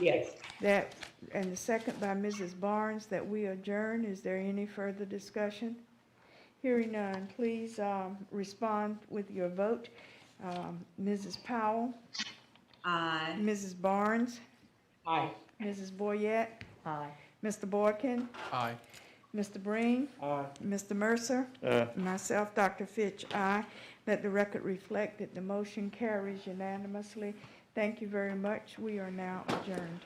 Yes. And the second by Mrs. Barnes, that we adjourn. Is there any further discussion? Hearing none, please respond with your vote. Mrs. Powell, Aye. Mrs. Barnes, Aye. Mrs. Boyette, Aye. Mr. Boykin, Aye. Mr. Breen, Mr. Mercer, myself, Dr. Fitch, aye. Let the record reflect that the motion carries unanimously. Thank you very much. We are now adjourned.